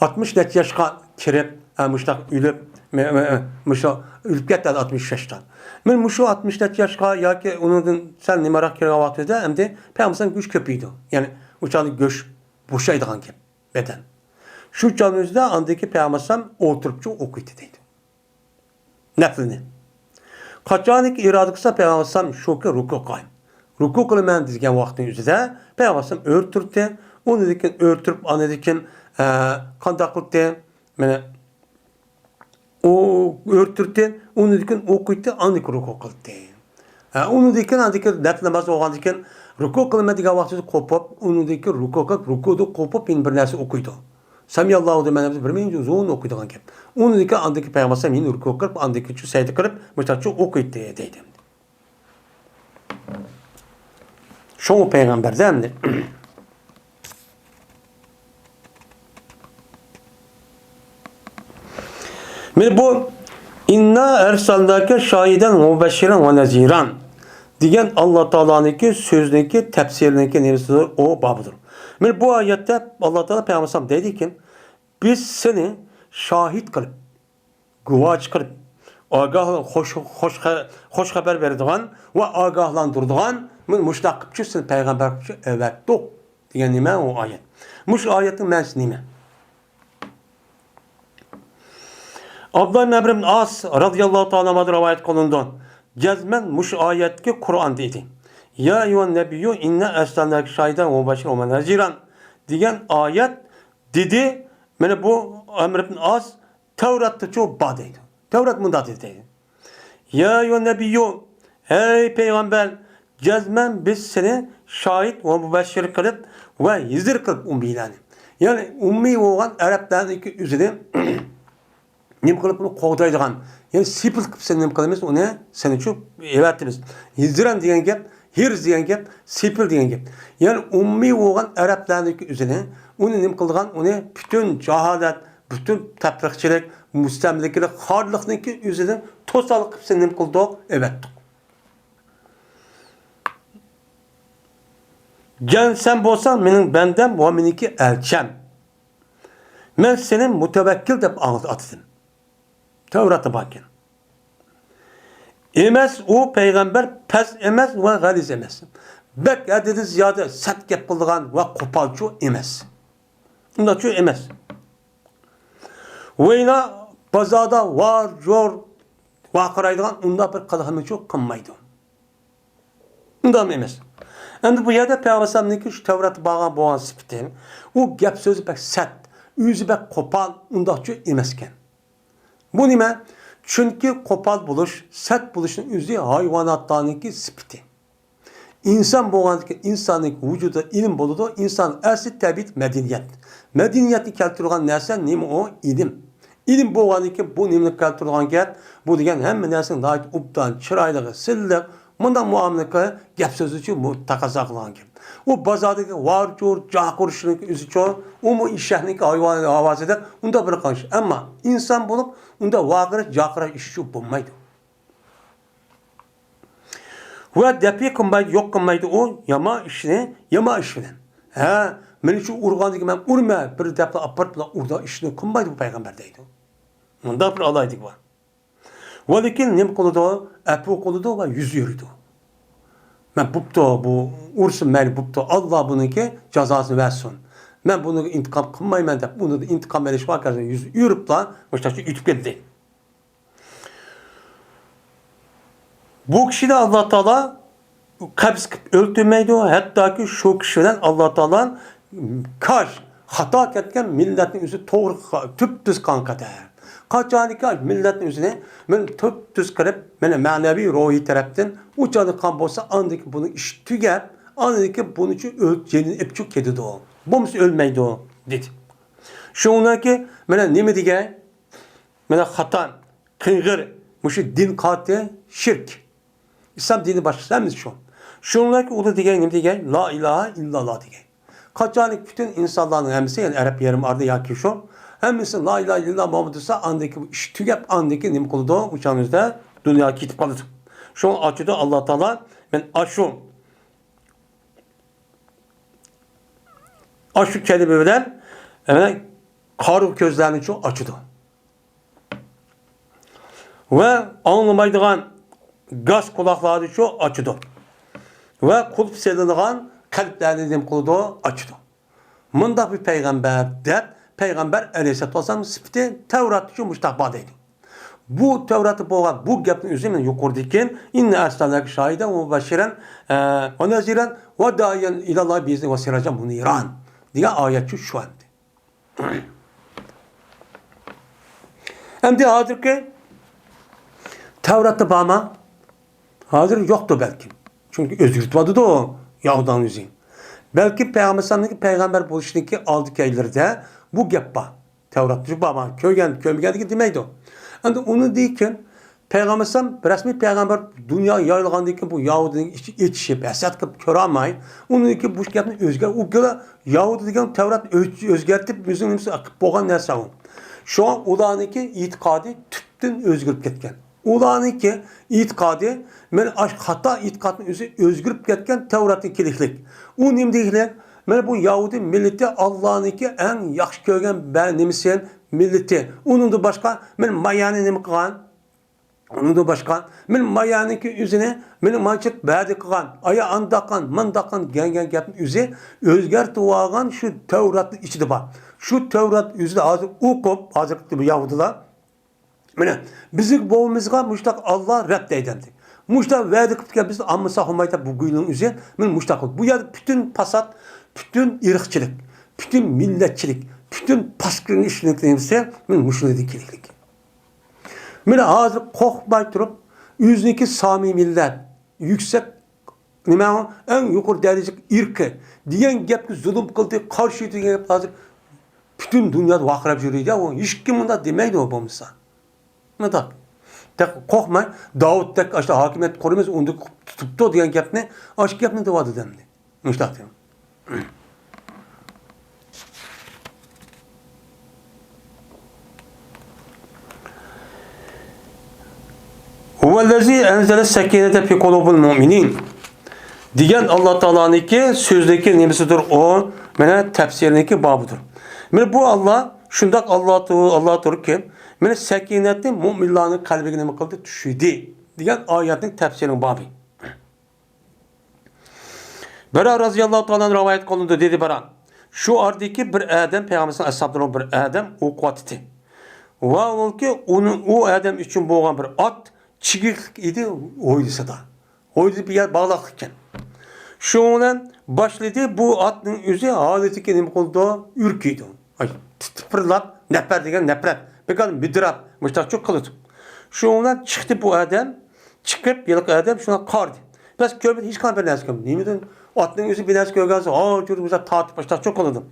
60 net yaşka kirip, müştak ülüp, ülüp gitti 60 yaştan. Men şu 60 net yaşka ya ki onun sen nimarak kiravatı hem de Peygamber'in güç köpüydü. Yani uçağı göç boşaydı hangi beden. Şu canımızda andaki Peygamber'in oturup çok okuydu dedi. Neflini. Kaçanik iradı kısa Peygamber şu ki ruku kayın. Ruku kılman dizgen vaktin yüzüde Peygamber örtürtü. Onu dikin örtürüp anı dikin kandaklıkta o örtürtü. Onu dikin okuydu anı ruku kıldı. Onu dikin anı dikin nefl namazı olan dikin ruku kılman dizgen vaktin kopup onu dikin ruku kılıp rukudu kopup bir nersi okuydu. Samiyallahu demenemiz bir meyince uzun okuyduğun gibi. Onu dikin andaki Peygamber yine ruku kılıp andaki şu secde kılıp müstahçı okuydu deydim. Şoğu peygamber değil mi? Bu inna ersalnake şahiden mubeşşiren ve neziran diyen Allah Teala'nınki sözündeki tefsirindeki neresidir? O babıdır. Bu ayette Allah Teala Peygamber dedi ki biz seni şahit kılıp, guvaç kılıp, hoş haber verdiğin ve agahlandırdığın müştakipçi seni peygamberçi evet doğ diyen nime o ayet. Muş ayetin mens nime? Abdullah ibn Amr ibn As radıyallahu ta'ala rivayet kılındı. Cezmen muş ayetki Kur'an dedi. Ya eyyühen nebiyyü inne eslenlâki şahiden ve başir ve neziran diyen ayet dedi. Yani bu Amr ibn As Tevrat'ta çok badeydi. Tevrat mında dedi. Ya eyyühen nebiyyü ey peygamber cezmen biz seni şahit ve mübeşşir kılıp ve yizir kılıp ummiylerini. Yani ummi olan Araplardaki üzeri nim kılıp bunu kovdaydıgan. Yani sipil kılıp sen nim kılımız o ne? Seni çok evettiniz. Yizdiran diyen gep, hirz diyen gep, sipil diyen gep. Yani ummi olan Araplardaki üzeri onu nim kıldıgan onu bütün cehalet, bütün teprikçilik, müstemlikilik, harlıklıki üzeri tosalık kılıp sen nim kıldık, evettik. Can sen bolsan menin bendem ve meniki elçem. Men senin mütevekkil dep atıdım. Tevrat'a bakın. Emez o peygamber pes emez ve galiz emez. Bek dedi ziyade sert yapıldığın ve kopalçı emez. Bundan şu emez. Ve yine bazada var, jor, vakıraydığın onda bir kalıhını çok kınmaydı. Bundan emez. Endi bu yerde Peygamber'in şu Tevrat'ı bağlan boğan sıfıtı, o gep sözü pek sert, yüzü pek kopal, undakçı emezken. Bu nime? Çünkü kopal buluş, sert buluşun yüzü hayvanatlarındaki sıfıtı. İnsan boğandaki insanlık vücuda ilim buludu, insan ersi tebit medeniyet. Medeniyeti keltürülen nersen nime o ilim. İlim boğandaki bu nimlik keltürülen gel, bu diyen hem nersin daha uptan, çıraylığı, sillik, bundan muamele gep sözü için takazaklan gibi. O bazadaki var çor, cahkurşunun üzü çor, o mu işşehniki hayvanı havas eder, onda bırakanış. Ama insan bulup, onda vakırı, cahkıra işçi bulmaydı. Ve depi kımbaydı, yok kımbaydı o, yama işini. Meni şu urgandaki ben urma, bir depi apart bile urda işini kımbaydı bu peygamberdeydi. Onda bir alaydık var. Velikin nem koludu, epi koludu ve yüz yürüdü. Ben bupto bu ursun beni bupto Allah bununki cezasını versin. Ben bunu intikam kılmayayım ben de bunu da intikam veriş vakarsa yüz yürüp la başta ütüp gitti. Bu kişi de Allah Teala kabz öldürmeydi o hatta ki şu kişiden Allah Teala hata etken milletin yüzü doğru tüp düz kanka der. Kaçanika milletin yüzüne ben tüp düz kırıp bana manevi ruhi taraftan uçadı kan bolsa andaki bunu iş tüger andaki bunu için ölçeğinin epçuk kedi o. Bu musu ölmeydi o dedi. Şuna ki bana ne mi diye bana hatan kıngır muşu din katı şirk. İslam dini başlamış şu. Şuna ki o da diye ne diye la ilahe illallah diye. Kaçanik bütün insanların hemsi yani Arap yarım ardı ya ki şu hemisi la ilahe illallah Muhammed ise andaki iş tügep andaki nim koludu uçağımızda dünya kitip kalıdı. Şu an açıda Allah Teala ben aşu kelimeler karı gözlerini çok açıdı. Ve anlamaydığın gaz kulakları çok açıdı. Ve kulüp seliniğin kalplerini nim koludu açıdı. Mında bir peygamber der Peygamber Aleyhisselatü Vesselam sıfatı Tevrat için müstahbadıydı. bu Tevrat'ı boğan bu gapni üzerine yukarıdaki inne ersalnake şahiden ve mübeşşiren ve neziren ve dayen ilallah biizni ve siracan muniran diye ayet şu anda. Hem de hazır ki Tevrat'ta bağma hazır yoktu belki. Çünkü özgürtmadı da o Yahudan yüzün. Belki peygamber buluşundaki aldık aylarda bu gap var. Tevrat'ta bağma kömgendeki demeydi o. Yani onu deyken Peygamber resmi peygamber dünya yayılgandaki bu Yahudinin içişip esat kılıp köramayın. Onun ki bu gapni özgür. O göre Yahudi degen Tevrat özgertip müziğimizi akıp boğan nerse o. Şu an ulaniki itikadi tüptün özgürüp ketken. Ulaniki itikadi men hatta itikadın özgürüp ketken Tevrat'ın kiliklik. O nimdeyikler men bu Yahudi milleti Allah'ınki en yaxşı görgen benimseyen milleti. Onun da başka men mayani nimi kılan. Onun da başka men mayaniki üzerine men mançık badi kılan. Aya andakan mandakan gen gapın üzeri özgert uğagan şu Tevrat'ın içinde var. Şu Tevrat üzerinde hazır okup hazırlıklı bu Yahudiler mene bizim boğumuzga müştak Allah rab deydendi. Müştak verdi ki biz amsa humayta bu güylün üzerine men müştak bu ya bütün pasat, bütün ırkçılık, bütün milletçilik, bütün paskırın işliklerimize men müşridikilik. Mene hazır korkmay turup yüzdeki samimiller yüksek en yukarı derecek irkı diyen gapni zulüm kıldı karşı diyen gap hazır bütün dünyada vakrab jürüydü ya o hiç kim bunda demeydi o bomsa. Ne da? Tek korkmay Davut tek işte hakimiyet korumaz onu tuttu diyen gapni aşk gapni de vardı demdi. Müştak diyorum. Huvellezî enzele sekinete fi kulubul mu'minin. Diyen Allah Teala'nınki sözdeki nemisidir o. Mene tefsirindeki babıdır. Mene bu Allah şundak Allah diyor ki mene sekinetni mu'minlerin kalbine nima kıldı düşürdü. Diyen ayetin tefsirinin babı. Bera razıyallahu ta'ala rivayet kılındı dedi Bera. Şu ardaki bir Adem peygamberin ashabından bir Adem o kuvveti. Ve o ki o Adem için boğan bir at çigik idi oydusa da. Oydu bir yer bağlaqlıkken. Şundan başladı bu atın yüzü adeti ki nima kıldı ürküydü. Tıpırlap neper degen nefret. Bakalım bidirap müştak çok kılıdı. Şundan çıktı bu Adem çıkıp yıllık Adem şuna kardı. Biraz görmedi hiç kan bir nasıl Nime'den atın yüzü bir nasıl görgazı. Çocuk bize taat müştak çok kılıdım.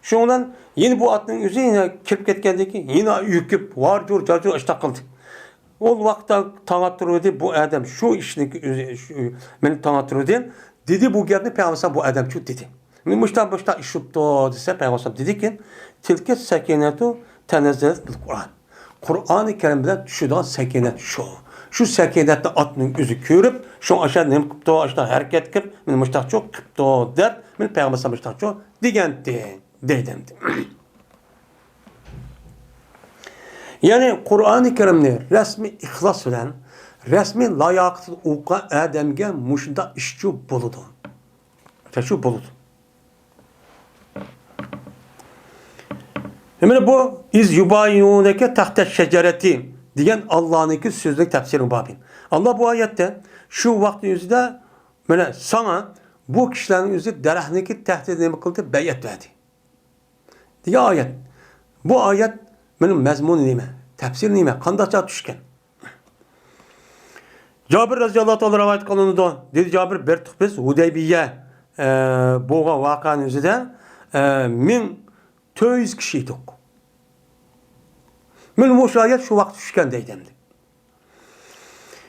Şundan yeni bu atın yüzü yine kirip ketkendeki yine ürküp var carcur iştak kıldı. O vakta tanıtırdı bu Adem şu işini beni tanıtırdı. Dedi bu geldi Peygamber bu Adem şu dedi. Müştak işuptu dese Peygamber dedi ki tilke sekinetu tenezzelet bil Kur'an. Kur'an-ı Kerim'de şudan sekinet şu. Şu sekinette atının yüzü körüp şu aşağı nem kıptı aşağı hareket kıp müştak çok kıptı der. Peygamber müştak çok digendi deydemdi. Yani Kur'an-ı Kerim'ni resmi ihlas bilen, resmi layıksız uqa Adem'ge muşda işçi buludu. Şu buludu. Hemen bu iz yubayuneke tahta şecereti diyen Allah'ınki sözlük tefsirin babı. Allah bu ayette şu vakti yüzde böyle sana bu kişilerin yüzü derahniki tehdidini kıldı beyet verdi. Diye ayet. Bu ayet benim mezmun nime, tefsir nime, kandaça düşken. Cabir radıyallahu anh rivayet kılındı. Dedi Cabir bertuk biz Hudeybiye boğa vakanın yüzüde 1400 kişiydik. Men bu ayet şu vakit düşken deydendi.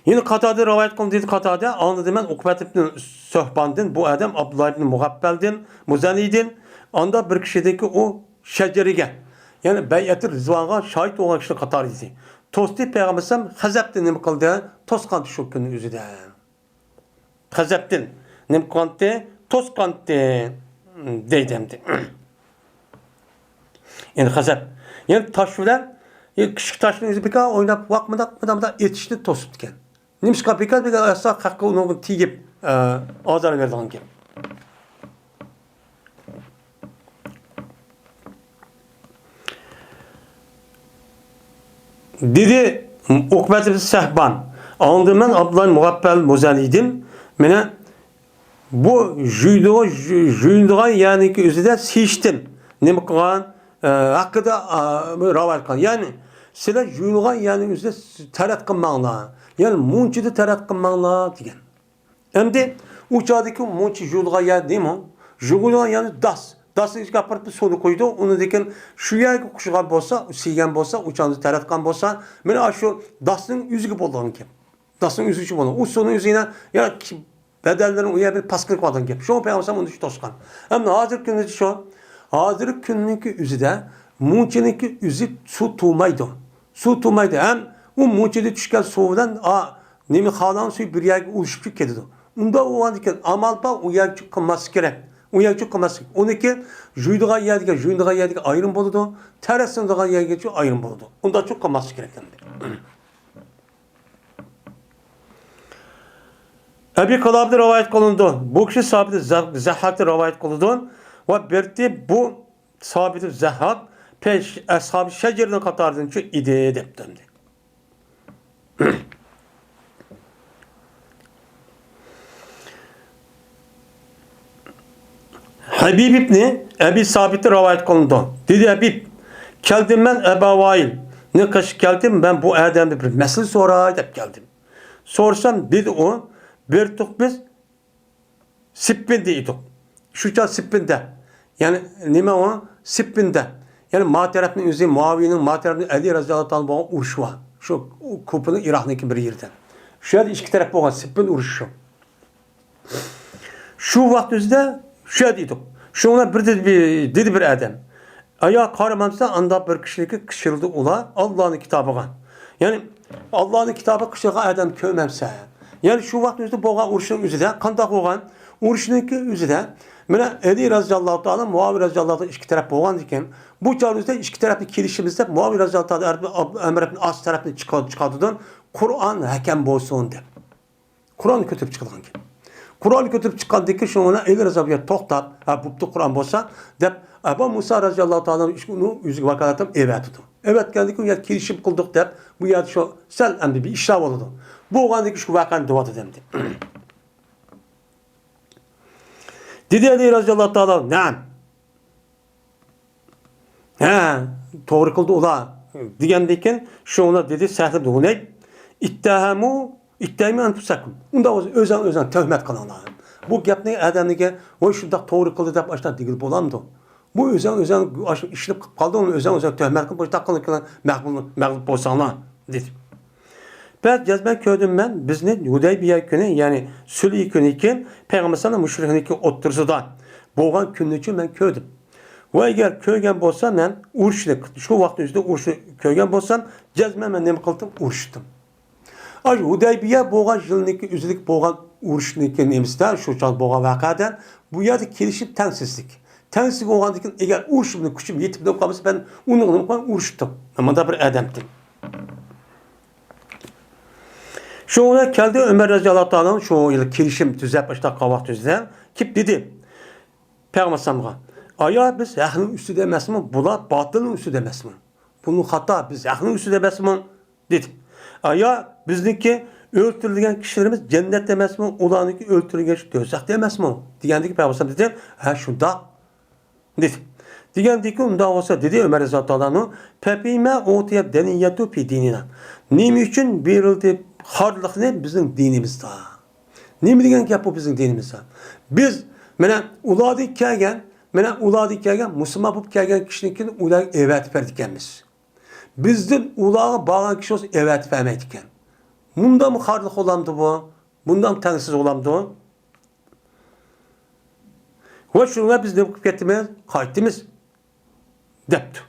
Yine Katade rivayet kılındı dedi Katade anladı ben Ukbet ibn Söhbandın bu adam Abdullah ibn Muhabbeldin Muzanidin anda bir kişideki o şecerige yani beyat-ı Rızvan'a şahit olan kişi Katar idi. Tosti Peygamberim Hazep'te nima kıldı? Toskan şu günün yüzüde. Hazep'tin nima kıldı? Toskan'tı deydemdi. Yani Hazep. Yani taşviler küçük taşın yüzü bir kadar oynap vakmadan yetişti tosutken. Nimska bir kadar asak hakkı onu tiyip azar verdiğin gibi. Dedi Ukbet ibn Sehban. Anladım ben Abdullah Mugabbel Muzali'dim. Mene bu juyduğun yani ki üzerinde seçtim. Ne mi kılan? Hakkıda ravayet kılan. Yani sizler juyduğun yani üzerinde tarat kılmanlar. Yani munçide tarat kılmanlar diyen. Hem de uçağdaki munçi juyduğun yani değil mi? Juyduğun yani das. Dasın içine aparıp sonu koydu. Onu diken şu yer kuşuğa bolsa, siyen bolsa, uçağınızı taratkan bolsa, mene şu dasın yüzü bolduğunu kim? Dasın yüzü için bolduğunu. O sonu yüzüne ya bedellerin uya bir paskılık olan kim? Şu peygamber onu hiç toskan. Hem hazır günlük şu, hazır günlük yüzüde munçiniki yüzü su tuğmaydı. Su tuğmaydı. Hem o munçide düşken soğudan nemi halan suyu bir yer uçup gidiyordu. Onda o an diken amal ba o yer çıkması gerek. Uyakçı kılması. Onunki juyduğun yerdige ayrım boludu. Terasındığın yerdige ayrım boludu. Onda çok kılması gerekendir. Ebi Kalab'da rivayet kılındı. Bu kişi sabiti Zahhak'ta rivayet kılındı. Ve berti bu sabiti Zahhak peş ashab-ı şecerden katardan şu ide edeptemdi. Habib ibni Ebi Sabit'i rivayet kılındı. Dedi Habib, geldim ben Eba Vail. Ne kaç geldim ben bu Adem'de bir mesele sonra edip geldim. Sorsam dedi o, bir tuk biz sippinde idik. Şu çal sippinde. Yani nime o? Sippinde. Yani Materef'in üzeri Muaviye'nin Materef'in Ali Razıyallahu anh bana uruşu var. Şu kupunun Irak'daki bir yerden. Şu yerde iki taraf boğan sippin uruşu. Şu vaktizde şu dedik. Şuna dedi bir adam. Ayağa karamamsa anda bir kişilik kışırıldı ula Allah'ın kitabına. Yani Allah'ın kitabı kışırığa adam kövmemse. Yani şu vaktizde boğan uruşun üzerinde kandak boğan uruşun üzerinde Mene Ali Razıyallahu Teala, Muavi Razıyallahu Teala iki taraf boğan diken bu çağrımızda iki taraflı kilişimizde Muavi Razıyallahu Teala Ömer ibn As tarafını çıkardıdan Kur'an hakem bolsun de. Kur'an kötüp çıkılan ki. Kur'an kötüp çıkandaki şuna el razabiyet toxtab, bu Kur'an bolsa dep Aba Musa Razıyallahu Teala onu yüzü vakalatam evet tutum. Evet geldik o yer kilişim kıldık dep bu yer şu sel emdi bir işlav oldu. Bu oğandaki şu vakan duvat edemdi. Dedi Ali Razıyallahu Teala ne? Doğru kıldı ola. Digendeyken şu ona dedi sahip de ne? İttehami anfusakum. Onda özen töhmet kılanlar. Bu gap ne adamnige o şunda doğru kıldı dep baştan digil bolamdı. Bu özen işlep kaldı onu özen töhmet kılıp başta kılan mağlup bolsanlar dedi. Ben cezben köydüm ben bizni Hudaybiye günü yani Sülih günü iken Peygamber sallallahu müşrikini ki otursuda boğan günlüçü ben köydüm. Ve eğer köygen bolsam ben uruşluk şu vaktin üstünde uruşu köygen bolsam cezmen ben ne kıldım uruştum. Ay Hudaybiye boğan yılındaki üzülük boğan uruşundaki nemizde şu çal boğan vakadan bu yerde gelişip tensizlik. Tensizlik oğandaki eğer uruşumda küçüm yetimde kalmışsa ben onu uruştum. Ama da bir adamdım. Şu ona geldi Ömer Razıyallahu Anh'ın şu yıl kirişim düzep başta kavak düzle. Kip dedi. Peygamber sallallahu aya biz ahlın üstü demez mi? Bula batılın üstü demez mi? Bunu hata biz ahlın üstü demez mi? Dedi. Aya bizdeki öldürülgen kişilerimiz cennet demez mi? Ulanıki öldürülgen dözek demez mi? Digendeki Peygamber sallallahu dedi. Şunda dedi. Digendeki onda olsa dedi Ömer Razıyallahu Anh'ın pepime otiyep deniyyetu pi dinine. Neymi için verildi harlık ne? Bizim dinimizde. Ne mi degen ki bu bizim dinimizde? Biz mene uladı kelgen Müslüman bu kelgen kişinin ulağı evet verdikenmiz. Bizden ulağı bağlan kişi olsa evet vermeydiken. Bunda mı harlık olamdı bu? Bundan mı tanısız olamdı o? Ve şuna biz ne bakıp getirmeye kayıttımız depti.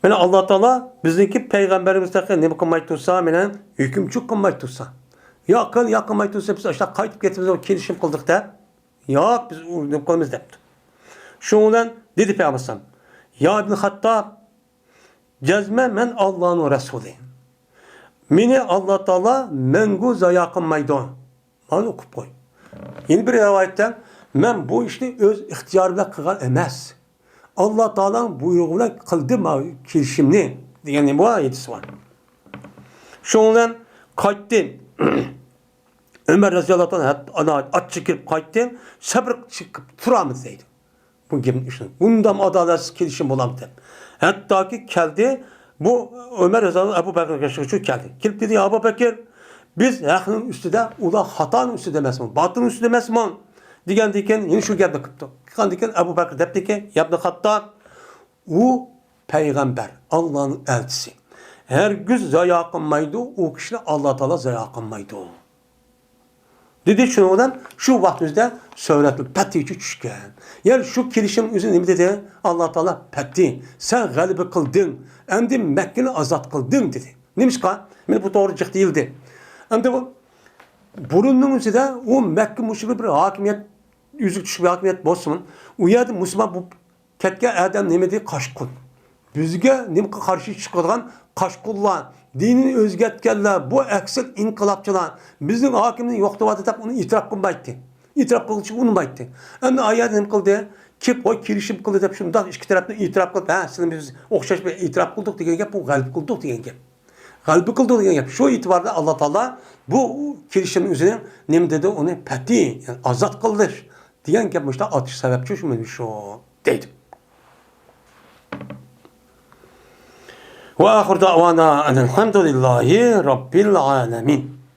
Mene Allah Teala bizdeki peygamberimizdeki ne bakılmayı tutsa mene hükümçü kılmayı tutsa. Yakın tutsa biz işte kayıtıp getirmemiz o kelişim kıldık da. Yok biz ne kılmamız depti. Şundan dedi Peygamber sallallahu ya İbn Hattab cezme men Allah'ın Resulü. Meni Allah Teala menguza yakınmaydı. Bana okup koy. Yeni bir rivayetten men bu işni öz ihtiyarıyla kılgan emez. Allah Teala'nın buyruğuyla kıldı kirişimni degeni bu ayeti var. Şundan kayıttı. Ömer radıyallahu anh at çekip kayıttı. Sabır çıkıp turamız deydi. Bu gibi düşünün. Bundan adaletsiz kirişim olamdı. Hatta ki geldi. Bu Ömer radıyallahu anh Ebu Bekir'e şu geldi. Gelip dedi Ebu Bekir biz hakkının üstüde ula hatanın üstüde demesman. Batının üstüde demesman. Digen yine şu geldi kıptı. Digen Ebu Bekir depti ki yaptı hatta o peygamber Allah'ın elçisi. Her güz zaya kılmaydı o kişi Allah Teala zaya kılmaydı. Dedi şunu olan şu vaktimizde söyletti. Petti çıkışken. Yani şu kirişin üzerine dedi Allah Teala petti. Sen galibi kıldın. Hem de Mekke'ni azat kıldın dedi. Neymiş ka? Yani bu doğrucuk değildi. Hem de bu burunun üzerinde o Mekke müşrikli bir hakimiyet yüzük düşük bir hakimiyet bozsun. Uyadı Müslüman bu ketke adam nemedi kaşkul. Bizge nime karşı çıkılan kaşkullar, dinin özgetkenler, bu eksik inkılapçılar, bizim hakimin yoktu vaat edip onu itiraf kılmaydı. İtiraf kıldığı için unutmaydı. Hem ayet nime kıldı? Ki o kirişim kıldı hep şunu da iki taraftan itiraf kıldı. Ha, sizin biz okşaş bir itiraf kıldık diye gel bu galip kıldık diye gel. Galip kıldık diye gel. Şu itibarda Allah Teala bu kirişimin üzerine nime dedi onu peti, yani azat kıldır. Diyen yapmışlar atış sebepçi şu dedim. وآخر دعوانا أن الحمد لله رب العالمين.